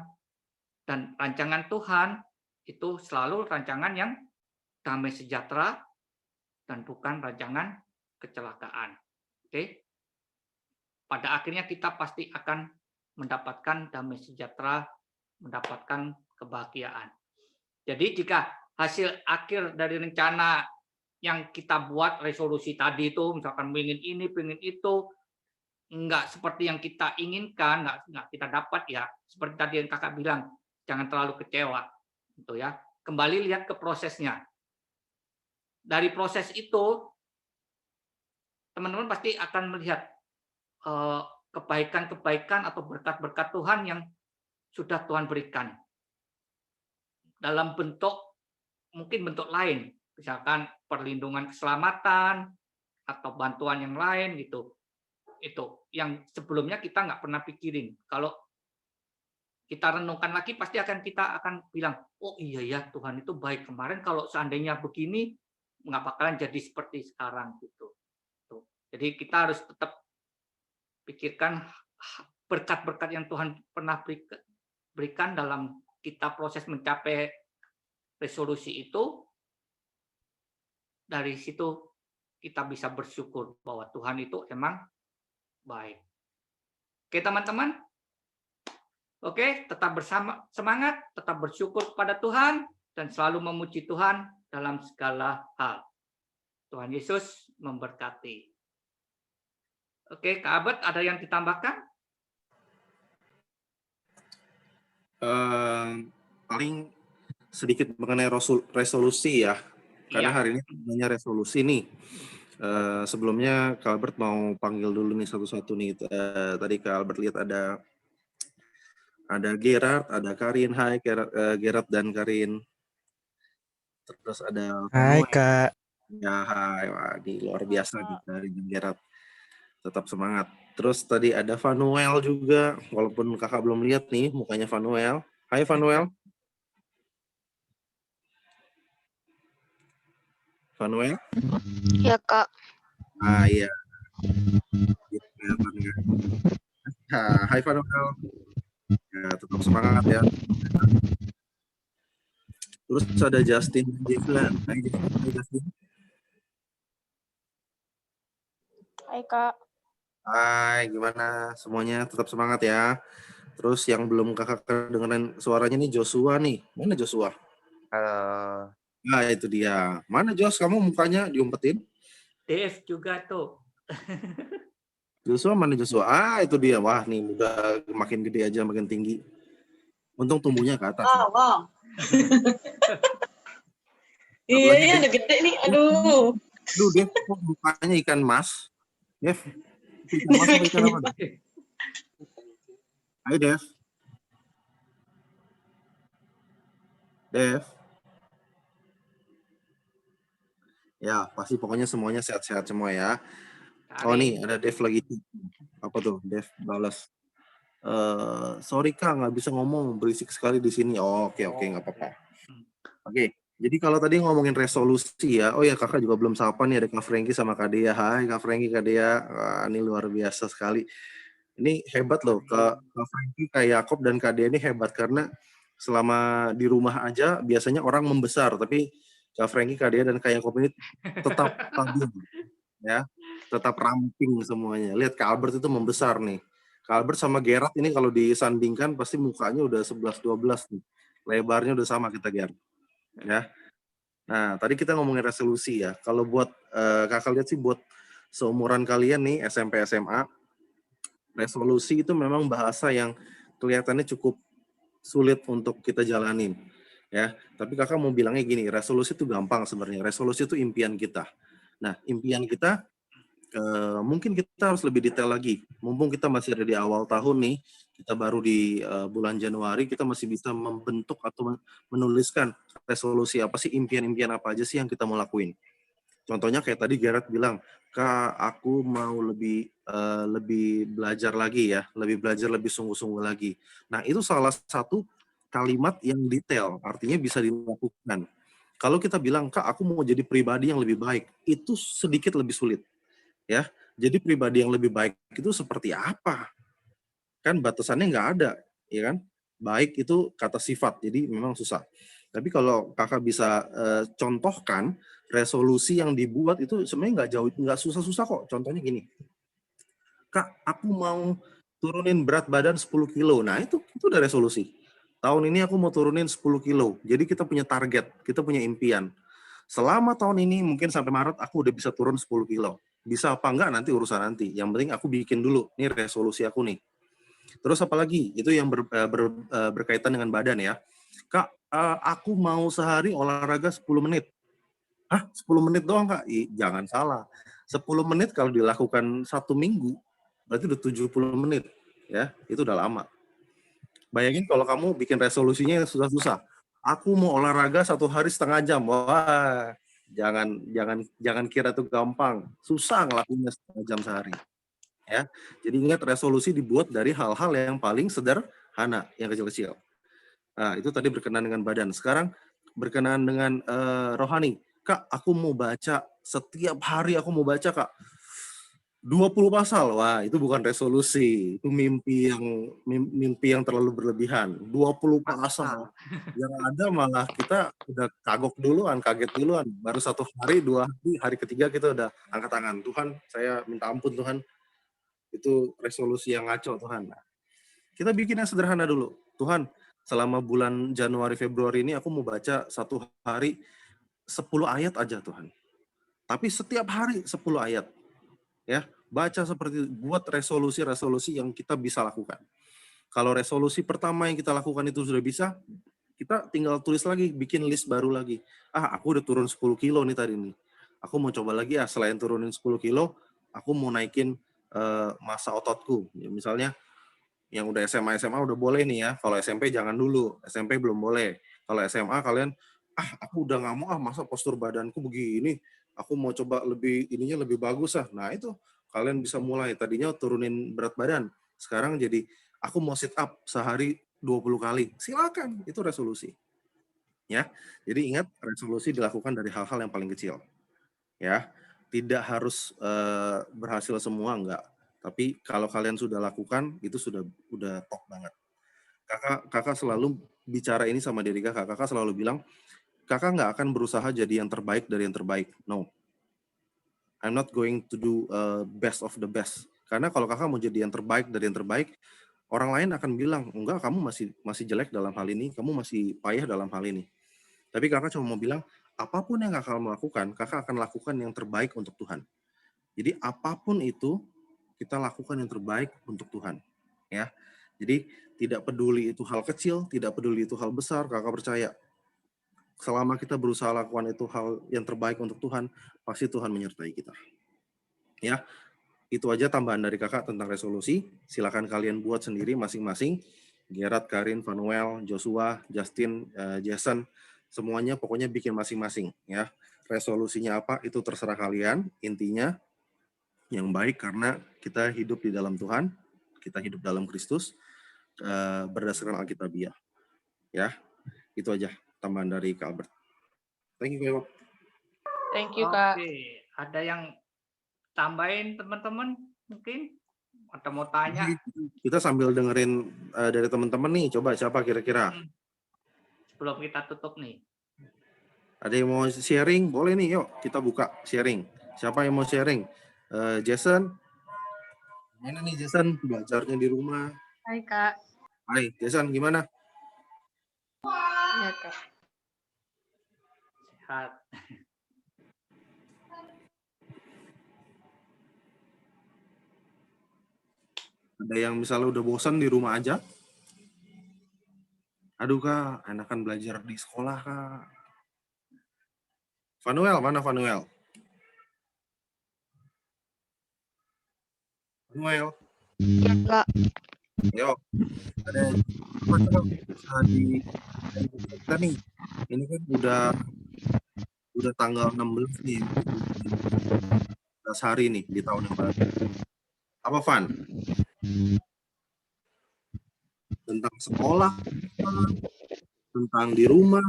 dan rancangan Tuhan itu selalu rancangan yang damai sejahtera dan bukan rancangan kecelakaan. Oke. Pada akhirnya kita pasti akan mendapatkan damai sejahtera, mendapatkan kebahagiaan. Jadi jika hasil akhir dari rencana yang kita buat resolusi tadi itu, misalkan ingin ini, ingin itu, enggak seperti yang kita inginkan, enggak kita dapat ya, seperti tadi yang kakak bilang, jangan terlalu kecewa, gitu ya. Kembali lihat ke prosesnya. Dari proses itu, teman-teman pasti akan melihat kebaikan-kebaikan atau berkat-berkat Tuhan yang sudah Tuhan berikan dalam bentuk mungkin bentuk lain, misalkan perlindungan keselamatan atau bantuan yang lain gitu. Itu yang sebelumnya kita nggak pernah pikirin. Kalau kita renungkan lagi pasti kita akan bilang, oh iya ya Tuhan itu baik, kemarin kalau seandainya begini nggak bakalan jadi seperti sekarang gitu. Jadi kita harus tetap pikirkan berkat-berkat yang Tuhan pernah berikan dalam kita proses mencapai resolusi itu. Dari situ kita bisa bersyukur bahwa Tuhan itu emang baik. Oke teman-teman, oke tetap semangat, tetap bersyukur kepada Tuhan dan selalu memuji Tuhan dalam segala hal. Tuhan Yesus memberkati. Oke, Kak Abed ada yang ditambahkan? Eh, paling sedikit mengenai resolusi ya, karena Iya. hari ini namanya resolusi nih. Sebelumnya Kak Albert mau panggil dulu nih satu-satu nih. Tadi Kak Albert lihat ada Gerard, ada Karin. Hai Gerard dan Karin. Terus ada Hai Manuel. Kak. Ya, hai. Wah, di luar biasa nih Karin dan Gerard. Tetap semangat. Terus tadi ada Vanuel juga, walaupun kakak belum lihat nih mukanya Vanuel. Hai Vanuel. Vanuel. Ya Kak, Ah iya. Gitu, kelihatannya. Hai Vanuel. Ya, tetap semangat ya. Terus ada Justin Devlan. Hai Justin. hai Kak. Hai, gimana semuanya? Tetap semangat ya. Terus yang belum kakak kedengeran suaranya nih Joshua nih. Mana Joshua? Halo. Nah itu dia. Mana Jos? Kamu mukanya diumpetin? Dave juga tuh. Joshua mana Joshua? Ah itu dia. Wah nih udah makin gede aja makin tinggi. Untung tumbuhnya ke atas. Wow. Satu Iya, lagi, ya, Dev. udah gede nih. Aduh. Aduh Dev, kok mukanya ikan mas? Dev, ikan mas apa ikan apa? Hai Dev. Dev. Ya, pasti pokoknya semuanya sehat-sehat semua ya. Oh nih, ada Dev lagi. Apa tuh? Dev balas. Sorry Kak, nggak bisa ngomong, berisik sekali di sini. Oh, oke, nggak apa-apa. Oke, jadi kalau tadi ngomongin resolusi ya, oh ya kakak juga belum sapa nih, ada Kak Franky sama Kak Dea. Hai Kak Franky, Kak Dea. Wah, ini luar biasa sekali. Ini hebat loh, Kak Franky, Kak Yakob, dan Kak Dea ini hebat karena selama di rumah aja biasanya orang membesar, tapi Kak Franky, Kak Dea, dan Kak Yakob ini tetap stabil, ya, tetap ramping semuanya. Lihat Kak Albert itu membesar nih. Kak Albert sama Gerard ini kalau disandingkan pasti mukanya udah 11-12 nih. Lebarnya udah sama kita Gerard. Ya. Nah, tadi kita ngomongin resolusi ya. Kalau buat kakak lihat sih buat seumuran kalian nih SMP SMA, resolusi itu memang bahasa yang kelihatannya cukup sulit untuk kita jalanin. Ya, tapi kakak mau bilangnya gini, resolusi itu gampang sebenarnya. Resolusi itu impian kita. Nah, impian kita mungkin kita harus lebih detail lagi. Mumpung kita masih ada di awal tahun nih, kita baru di bulan Januari, kita masih bisa membentuk atau menuliskan resolusi apa sih, impian-impian apa aja sih yang kita mau lakuin. Contohnya kayak tadi Gerard bilang, Kak, aku mau lebih belajar lagi ya, lebih belajar lebih sungguh-sungguh lagi. Nah, itu salah satu kalimat yang detail, artinya bisa dilakukan. Kalau kita bilang, Kak, aku mau jadi pribadi yang lebih baik, itu sedikit lebih sulit. Ya, jadi pribadi yang lebih baik itu seperti apa? Kan batasannya nggak ada, ya kan? Baik itu kata sifat, jadi memang susah. Tapi kalau kakak bisa contohkan resolusi yang dibuat itu sebenarnya nggak susah-susah kok. Contohnya gini, Kak, aku mau turunin berat badan 10 kilo. Nah itu udah resolusi. Tahun ini aku mau turunin 10 kilo. Jadi kita punya target, kita punya impian. Selama tahun ini mungkin sampai Maret aku udah bisa turun 10 kilo. Bisa apa enggak nanti urusan nanti. Yang penting aku bikin dulu. Ini resolusi aku nih. Terus apa lagi? Itu yang berkaitan dengan badan ya. Kak, aku mau sehari olahraga 10 menit. Hah? 10 menit doang, Kak? Jangan salah. 10 menit kalau dilakukan 1 minggu, berarti udah 70 menit. Ya, itu udah lama. Bayangin kalau kamu bikin resolusinya yang susah-susah. Aku mau olahraga 1 hari setengah jam. Wah, jangan kira itu gampang. Susah ngelakuinnya setengah jam sehari. Ya, jadi ingat resolusi dibuat dari hal-hal yang paling sederhana, yang kecil-kecil. Nah, itu tadi berkenaan dengan badan. Sekarang berkenaan dengan rohani. Kak, aku mau baca setiap hari aku mau baca, Kak. 20 pasal. Wah, itu bukan resolusi. Itu mimpi yang terlalu berlebihan. 20 pasal. Yang ada malah kita udah kaget duluan. Baru 1 hari, 2 hari, hari ketiga kita udah angkat tangan. Tuhan, saya minta ampun Tuhan. Itu resolusi yang ngaco Tuhan. Nah, kita bikin yang sederhana dulu. Tuhan, selama bulan Januari Februari ini aku mau baca 1 hari 10 ayat aja Tuhan. Tapi setiap hari 10 ayat. Ya, baca seperti buat resolusi-resolusi yang kita bisa lakukan. Kalau resolusi pertama yang kita lakukan itu sudah bisa, kita tinggal tulis lagi, bikin list baru lagi. Aku udah turun 10 kilo nih tadi nih. Aku mau coba lagi selain turunin 10 kilo, aku mau naikin massa ototku. Ya, misalnya yang udah SMA udah boleh nih ya. Kalau SMP jangan dulu. SMP belum boleh. Kalau SMA kalian, aku udah nggak mau masa postur badanku begini. Aku mau coba ininya lebih bagus . Nah itu kalian bisa mulai. Tadinya turunin berat badan. Sekarang jadi aku mau sit up sehari 20 kali. Silakan, itu resolusi. Ya. Jadi ingat, resolusi dilakukan dari hal-hal yang paling kecil. Ya. Tidak harus berhasil semua, enggak. Tapi kalau kalian sudah lakukan, itu udah top banget. Kakak selalu bicara ini sama diri kakak. Kakak selalu bilang, kakak nggak akan berusaha jadi yang terbaik dari yang terbaik. No. I'm not going to do best of the best. Karena kalau kakak mau jadi yang terbaik dari yang terbaik, orang lain akan bilang, enggak, kamu masih jelek dalam hal ini, kamu masih payah dalam hal ini. Tapi kakak cuma mau bilang, apapun yang kakak mau lakukan, kakak akan lakukan yang terbaik untuk Tuhan. Jadi apapun itu, kita lakukan yang terbaik untuk Tuhan. Ya. Jadi tidak peduli itu hal kecil, tidak peduli itu hal besar, kakak percaya. Selama kita berusaha lakukan itu hal yang terbaik untuk Tuhan, pasti Tuhan menyertai kita. Ya, itu aja tambahan dari kakak tentang resolusi. Silakan kalian buat sendiri masing-masing. Gerard, Karin, Vanuel, Joshua, Justin, Jason, semuanya pokoknya bikin masing-masing. Ya, resolusinya apa itu terserah kalian. Intinya yang baik karena kita hidup di dalam Tuhan, kita hidup dalam Kristus berdasarkan Alkitabiah. Ya, itu aja tambahan dari Kak Albert. Thank you, Kak. Thank you, Kak. Oke, ada yang tambahin teman-teman mungkin atau mau tanya? Kita sambil dengerin dari teman-teman nih, coba siapa kira-kira? Sebelum kita tutup nih. Ada yang mau sharing? Boleh nih, yuk kita buka sharing. Siapa yang mau sharing? Jason? Gimana nih Jason? Belajarnya di rumah. Hai, Kak. Hai, Jason gimana? Iya, Kak. Sehat. Ada yang misalnya udah bosan di rumah aja? Aduh Kak, enakan belajar di sekolah Kak. Vanuel, mana Vanuel? Vanuel. Iya, Kak. Yo, ada apa bisa di kita nih? Ini kan udah tanggal 16 nih. 11 hari nih di tahun yang baru. Apa Van? Tentang sekolah, tentang di rumah.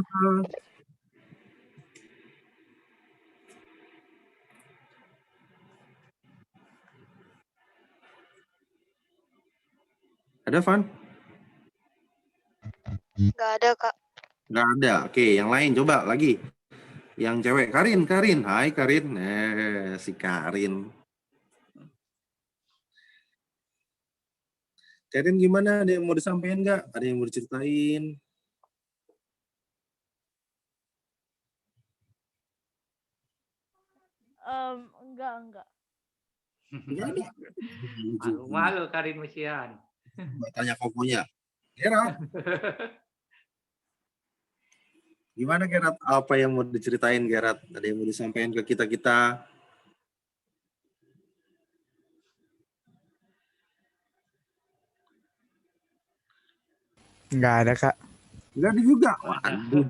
Ada Van? Nggak ada, Kak. Nggak ada. Oke, yang lain coba lagi. Yang cewek, Karin. Hai Karin. Si Karin. Karin gimana? Ada yang mau disampaikan nggak? Ada yang mau diceritain? Enggak. Malu Karin Mesian. Tanya kokonya. Gerard. Gimana Gerard? Apa yang mau diceritain Gerard? Ada yang mau disampaikan ke kita-kita? Nggak ada, Kak. Nggak ada juga. Waduh.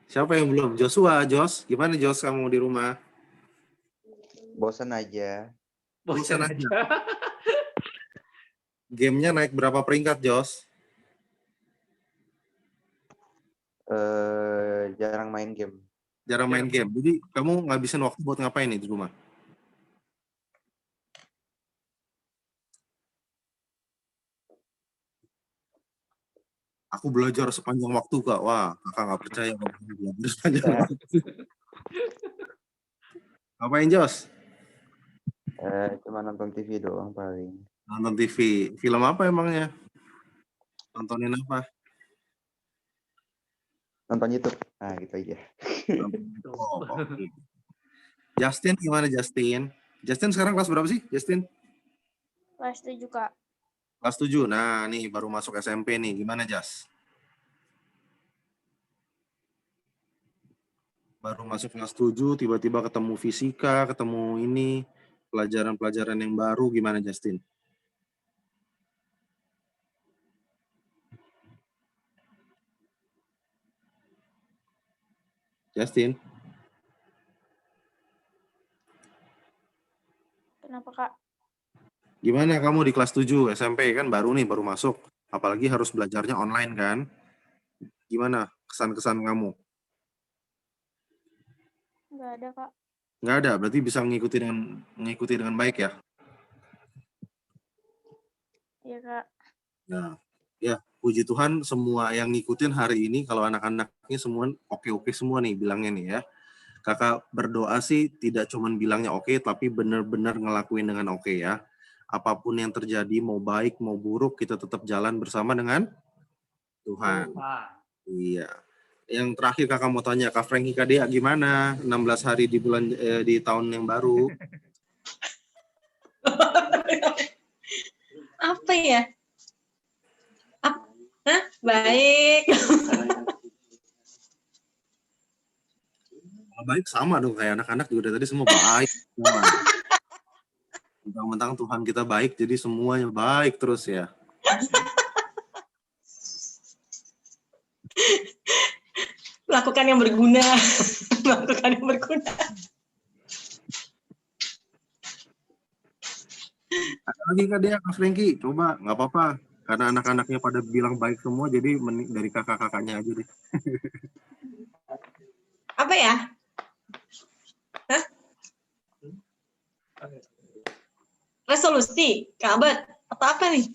Siapa yang belum? Joshua, Jos. Gimana Jos kamu di rumah? Bosan aja. Bosan aja. Gamenya naik berapa peringkat, Jos? Jarang main game. Jarang main game. Jadi kamu ngabisin waktu buat ngapain nih di rumah? Aku belajar sepanjang waktu, Kak. Wah, Kakak nggak percaya kalau aku belajar sepanjang waktu. Ngapain, Jos? Cuma nonton TV doang paling. Nonton TV. Film apa emangnya? Nontonin apa? Nonton YouTube. Nah, gitu aja. Oh, okay. Justin gimana Justin? Justin sekarang kelas berapa sih, Justin? Kelas 7 Kak. Kelas 7. Nah, nih baru masuk SMP nih. Gimana, Jas? Baru masuk kelas 7, tiba-tiba ketemu fisika, ketemu ini, pelajaran-pelajaran yang baru. Gimana, Justin? Justin, Kenapa Kak? gimana kamu di kelas 7 SMP kan baru nih, baru masuk. Apalagi harus belajarnya online kan? Gimana kesan-kesan kamu? Nggak ada Kak. Nggak ada, berarti bisa mengikuti dengan baik ya? Iya Kak. Nah, ya puji Tuhan semua yang ngikutin hari ini, kalau anak-anaknya semua oke-oke semua nih bilangnya nih ya. Kakak berdoa sih tidak cuman bilangnya oke, tapi benar-benar ngelakuin dengan oke ya. Apapun yang terjadi, mau baik, mau buruk, kita tetap jalan bersama dengan Tuhan. Iya. Yang terakhir kakak mau tanya, Kak Franky Kak Dea gimana? 16 hari di tahun yang baru. Apa ya? Hah? Baik. Baik sama dong, kayak anak-anak juga dari tadi semua baik. Semua. Mentang-mentang Tuhan kita baik, jadi semuanya baik terus ya. Lakukan yang berguna. Lakukan yang berguna. Ada lagi Kak Dea, Kak Franky, coba nggak apa-apa. Karena anak-anaknya pada bilang baik semua, jadi dari kakak-kakaknya aja deh. Apa ya? Hah? Resolusi, Kak Abad, atau apa nih?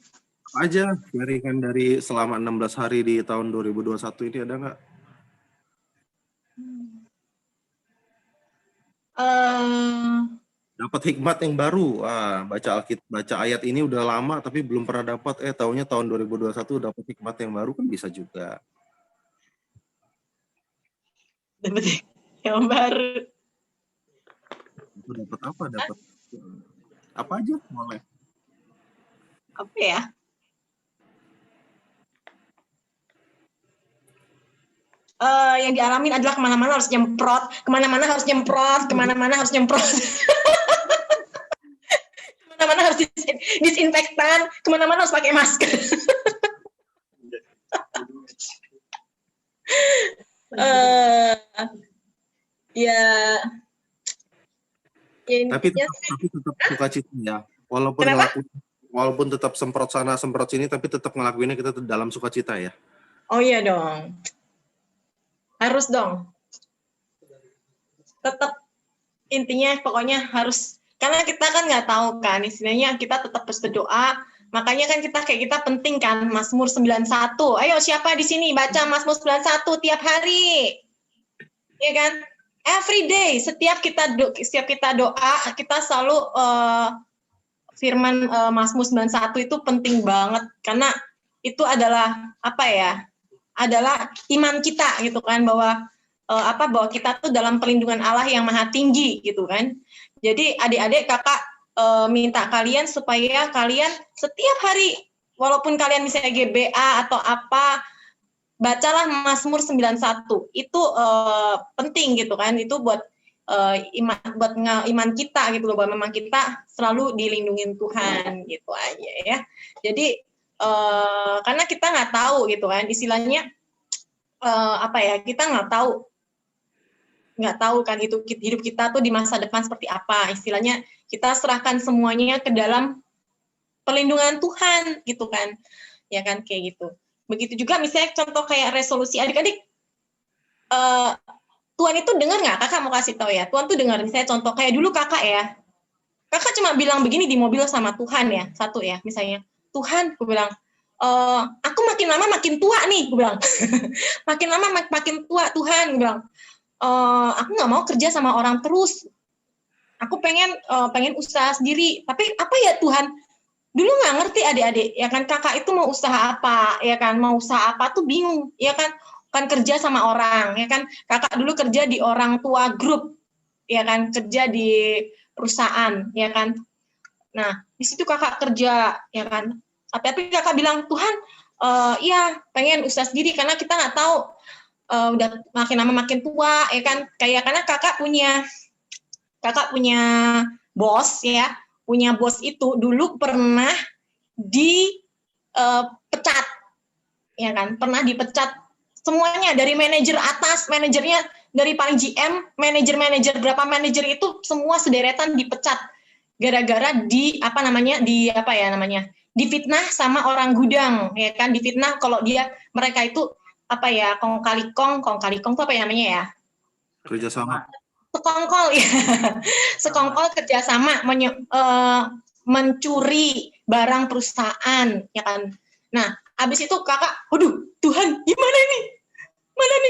Apa aja, sharingan dari selama 16 hari di tahun 2021 ini ada nggak? Dapat hikmat yang baru. Baca ayat ini udah lama tapi belum pernah dapat. Taunya tahun 2021 dapat hikmat yang baru kan bisa juga. Dapat yang baru. Dapat apa? Dapat apa aja boleh. Apa ya? Yang dialamin adalah kemana-mana harus nyemprot, kemana-mana harus nyemprot, kemana-mana harus nyemprot. Kemana-mana harus disinfektan, kemana-mana harus pakai masker. Ya, Tapi tetap sukacita ya. Walaupun tetap semprot sana semprot sini, tapi tetap ngelakuinnya kita dalam sukacita ya. Oh iya dong. Harus dong. Tetap intinya pokoknya harus, karena kita kan nggak tahu kan, istilahnya kita tetap harus berdoa. Makanya kan kita penting kan Mazmur 91. Ayo siapa di sini baca Mazmur 91 tiap hari? Ya kan? Every day, setiap kita doa, kita selalu firman Mazmur 91 itu penting banget, karena itu adalah apa ya? Adalah iman kita gitu kan, bahwa bahwa kita tuh dalam perlindungan Allah yang maha tinggi gitu kan. Jadi adik-adik kakak minta kalian supaya kalian setiap hari, walaupun kalian misalnya GBA atau apa, bacalah Mazmur 91. Itu penting gitu kan. Itu buat iman kita gitu loh, bahwa memang kita selalu dilindungin Tuhan gitu aja ya. Jadi karena kita nggak tahu gitu kan, istilahnya kita nggak tahu kan hidup kita tuh di masa depan seperti apa. Istilahnya kita serahkan semuanya ke dalam perlindungan Tuhan gitu kan, ya kan, kayak gitu. Begitu juga misalnya contoh kayak resolusi adik-adik, Tuhan itu dengar nggak? Kakak mau kasih tahu ya, Tuhan tuh dengar. Misalnya contoh kayak dulu kakak cuma bilang begini di mobil sama Tuhan ya, satu ya, misalnya, Tuhan, gue bilang, aku makin lama makin tua nih, gue bilang, makin lama makin tua, Tuhan, gue bilang, aku nggak mau kerja sama orang terus, aku pengen usaha sendiri, tapi apa ya Tuhan? Dulu nggak ngerti adik-adik, ya kan, kakak itu mau usaha apa, ya kan, mau usaha apa tuh bingung, ya kan kerja sama orang, ya kan, kakak dulu kerja di orang tua grup, ya kan, kerja di perusahaan, ya kan. Nah, di situ kakak kerja, ya kan. Tapi kakak bilang, Tuhan, iya pengen usaha sendiri karena kita nggak tahu udah makin lama makin tua, ya kan. Kayak karena kakak punya bos ya, punya bos itu dulu pernah dipecat, ya kan, pernah dipecat semuanya dari manajer atas, manajernya dari paling GM, manajer berapa manajer itu semua sederetan dipecat gara-gara difitnah sama orang gudang, ya kan, difitnah kalau mereka itu kong kali kong itu apa ya namanya ya? Kerjasama. Sekongkol ya, sekongkol kerjasama mencuri barang perusahaan, ya kan. Nah, habis itu kakak, waduh, Tuhan, gimana nih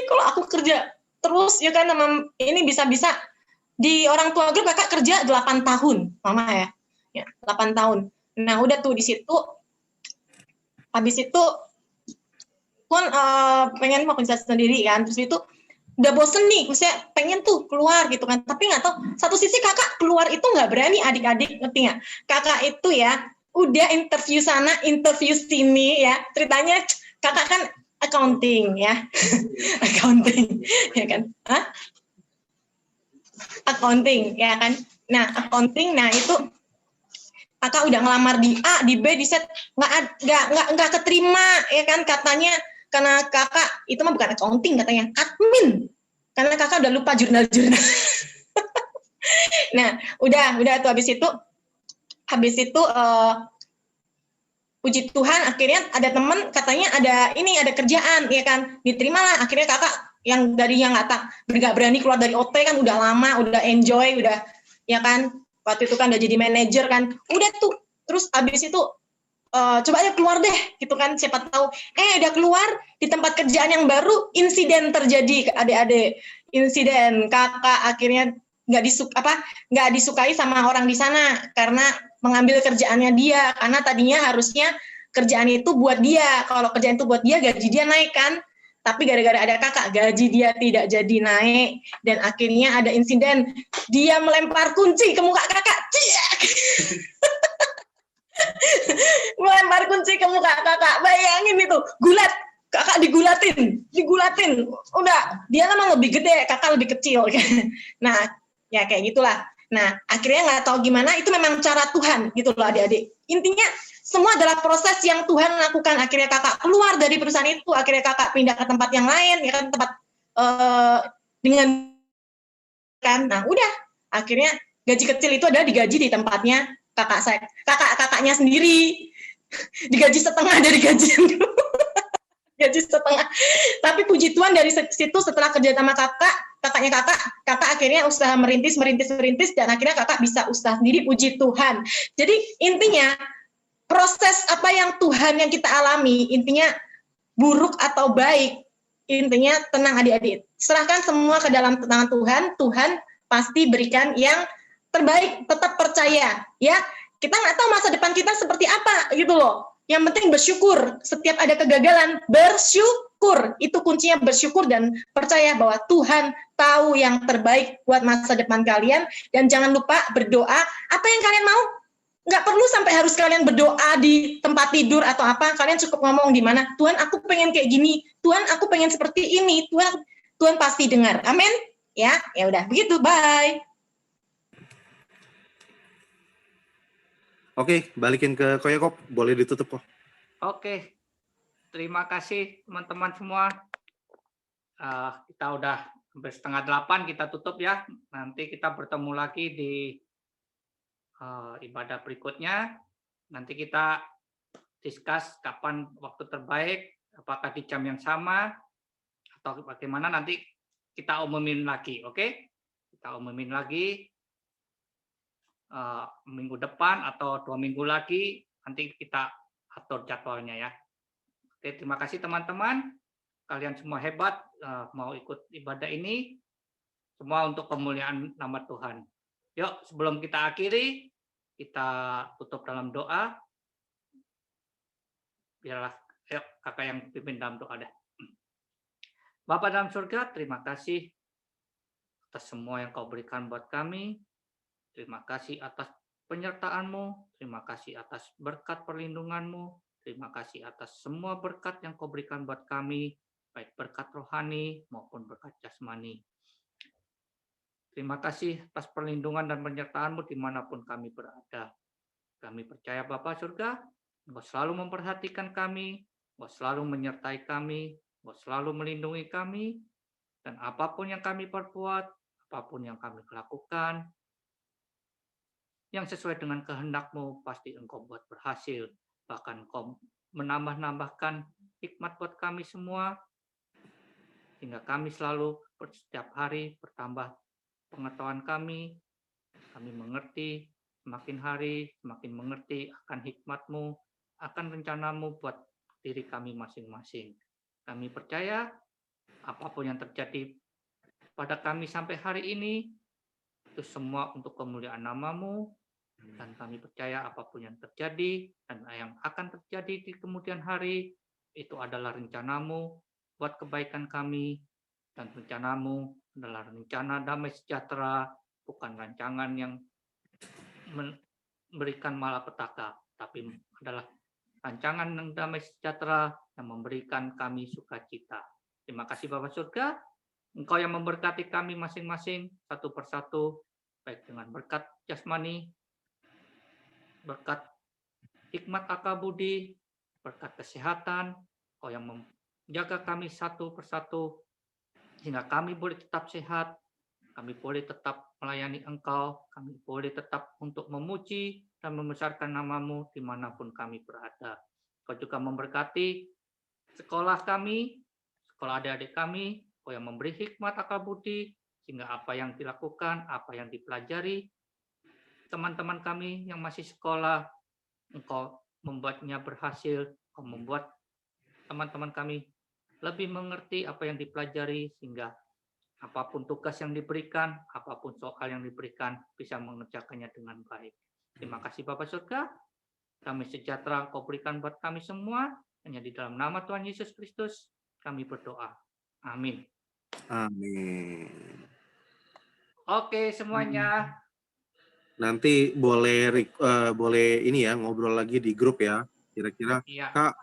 kalau aku kerja terus, ya kan, ini bisa-bisa di orang tua grup kakak kerja 8 tahun, mama ya 8 tahun. Nah, udah tuh di situ, habis itu Tuhan pengen mau kerja sendiri kan, terus itu udah bosen nih, maksudnya pengen tuh keluar gitu kan, tapi nggak tahu, satu sisi kakak keluar itu nggak berani, adik-adik ngerti nggak? Kakak itu ya udah interview sana, interview sini ya, ceritanya kakak kan accounting ya, accounting ya kan, accounting ya kan, nah accounting, nah itu kakak udah ngelamar di A, di B, di Z, nggak keterima ya kan, katanya karena kakak itu mah bukan accounting, katanya admin, karena kakak udah lupa jurnal-jurnal. Nah, udah tuh habis itu puji Tuhan akhirnya ada temen katanya ada kerjaan, ya kan, diterimalah akhirnya kakak yang darinya nggak berani keluar dari OT kan, udah lama, udah enjoy, udah ya kan, waktu itu kan udah jadi manajer kan, udah tuh, terus habis itu coba aja keluar deh gitu kan, siapa tahu udah keluar di tempat kerjaan yang baru, insiden terjadi ke adik-adik, insiden kakak akhirnya nggak disukai sama orang di sana karena mengambil kerjaannya dia, karena tadinya harusnya kerjaan itu buat dia, kalau kerjaan itu buat dia gaji dia naik kan, tapi gara-gara ada kakak gaji dia tidak jadi naik, dan akhirnya ada insiden dia melempar kunci ke muka kakak. Melempar kunci ke muka kakak, bayangin itu, gulat, kakak digulatin, udah, dia memang lebih gede, kakak lebih kecil. Nah, ya kayak gitulah. Nah, akhirnya nggak tahu gimana, itu memang cara Tuhan gitu loh adik-adik. Intinya semua adalah proses yang Tuhan lakukan. Akhirnya kakak keluar dari perusahaan itu, akhirnya kakak pindah ke tempat yang lain, ya kan, tempat dengan kan. Nah, udah, akhirnya gaji kecil itu adalah digaji di tempatnya kakaknya sendiri, digaji setengah dari gaji gaji setengah. Tapi puji Tuhan dari situ setelah kerja sama kakaknya kakak akhirnya usaha merintis dan akhirnya kakak bisa usaha sendiri, puji Tuhan. Jadi intinya proses apa yang kita alami, intinya buruk atau baik, intinya tenang adik-adik, serahkan semua ke dalam tangan Tuhan. Tuhan pasti berikan yang terbaik, tetap percaya ya. Kita nggak tahu masa depan kita seperti apa gitu loh. Yang penting bersyukur, setiap ada kegagalan bersyukur, itu kuncinya, bersyukur dan percaya bahwa Tuhan tahu yang terbaik buat masa depan kalian. Dan jangan lupa berdoa, apa yang kalian mau, nggak perlu sampai harus kalian berdoa di tempat tidur atau apa, kalian cukup ngomong di mana, Tuhan aku pengen kayak gini, Tuhan aku pengen seperti ini, Tuhan pasti dengar, amin ya. Ya udah begitu, bye. Oke, balikin ke Ko Yakob, boleh ditutup kok. Oke, terima kasih teman-teman semua. Kita udah hampir 7:30, kita tutup ya. Nanti kita bertemu lagi di ibadah berikutnya. Nanti kita discuss kapan waktu terbaik, apakah di jam yang sama atau bagaimana, nanti kita umumin lagi, oke? Kita umumin lagi minggu depan atau 2 minggu lagi, nanti kita atur jadwalnya ya. Oke, terima kasih teman-teman. Kalian semua hebat, mau ikut ibadah ini, semua untuk kemuliaan nama Tuhan. Yuk, sebelum kita akhiri, kita tutup dalam doa. Biarlah, yuk kakak yang pimpin dalam doa deh. Bapa dalam surga, terima kasih atas semua yang kau berikan buat kami. Terima kasih atas penyertaan-Mu, terima kasih atas berkat perlindungan-Mu, terima kasih atas semua berkat yang Kau berikan buat kami, baik berkat rohani maupun berkat jasmani. Terima kasih atas perlindungan dan penyertaan-Mu dimanapun kami berada. Kami percaya Bapa Surga, Engkau selalu memperhatikan kami, Engkau selalu menyertai kami, Engkau selalu melindungi kami, dan apapun yang kami perbuat, apapun yang kami lakukan, yang sesuai dengan kehendak-Mu, pasti Engkau buat berhasil. Bahkan Engkau menambah-nambahkan hikmat buat kami semua, sehingga kami selalu setiap hari bertambah pengetahuan kami mengerti, semakin hari semakin mengerti akan hikmat-Mu, akan rencana-Mu buat diri kami masing-masing. Kami percaya apapun yang terjadi pada kami sampai hari ini, itu semua untuk kemuliaan nama-Mu, dan kami percaya apapun yang terjadi dan yang akan terjadi di kemudian hari, itu adalah rencana-Mu buat kebaikan kami, dan rencana-Mu adalah rencana damai sejahtera, bukan rancangan yang memberikan malapetaka, tapi adalah rancangan yang damai sejahtera yang memberikan kami sukacita. Terima kasih Bapa Surga, Engkau yang memberkati kami masing-masing satu persatu, baik dengan berkat jasmani, berkat hikmat akal budi, berkat kesehatan, Engkau yang menjaga kami satu persatu, sehingga kami boleh tetap sehat, kami boleh tetap melayani Engkau, kami boleh tetap untuk memuji dan membesarkan nama-Mu dimanapun kami berada. Kau juga memberkati sekolah kami, sekolah adik-adik kami, Kau yang memberi hikmat akal budi, sehingga apa yang dilakukan, apa yang dipelajari, teman-teman kami yang masih sekolah, Engkau membuatnya berhasil, Kau membuat teman-teman kami lebih mengerti apa yang dipelajari, sehingga apapun tugas yang diberikan, apapun soal yang diberikan, bisa mengerjakannya dengan baik. Terima kasih Bapa Surga, damai sejahtera Kau berikan buat kami semua, hanya di dalam nama Tuhan Yesus Kristus kami berdoa. Amin. Amin. Oke semuanya. Nanti boleh ini ya, ngobrol lagi di grup ya. Kira-kira Iya. Kak,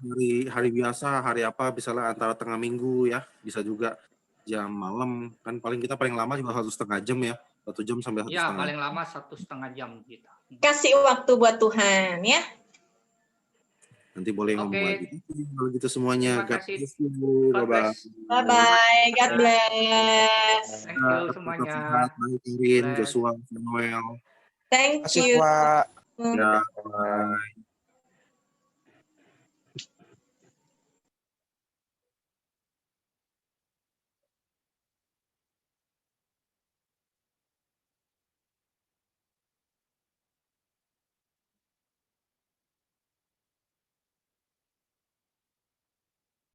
hari biasa, hari apa, misalnya antara tengah minggu ya, bisa juga jam malam, kan kita paling lama juga 1,5 jam ya, 1 jam sampai 1,5 Ya, jam. paling lama 1,5 jam kita. Kasih waktu buat Tuhan ya. Nanti boleh ngomong Oke. lagi. Kalau gitu semuanya. Terima kasih. God bless you. God Bye-bye. bless. Bye-bye. God bless. Thank you semuanya. Bye, Kirin, Bless. Joshua, Samuel. Thank Kasih you. Pak. Ya, bye.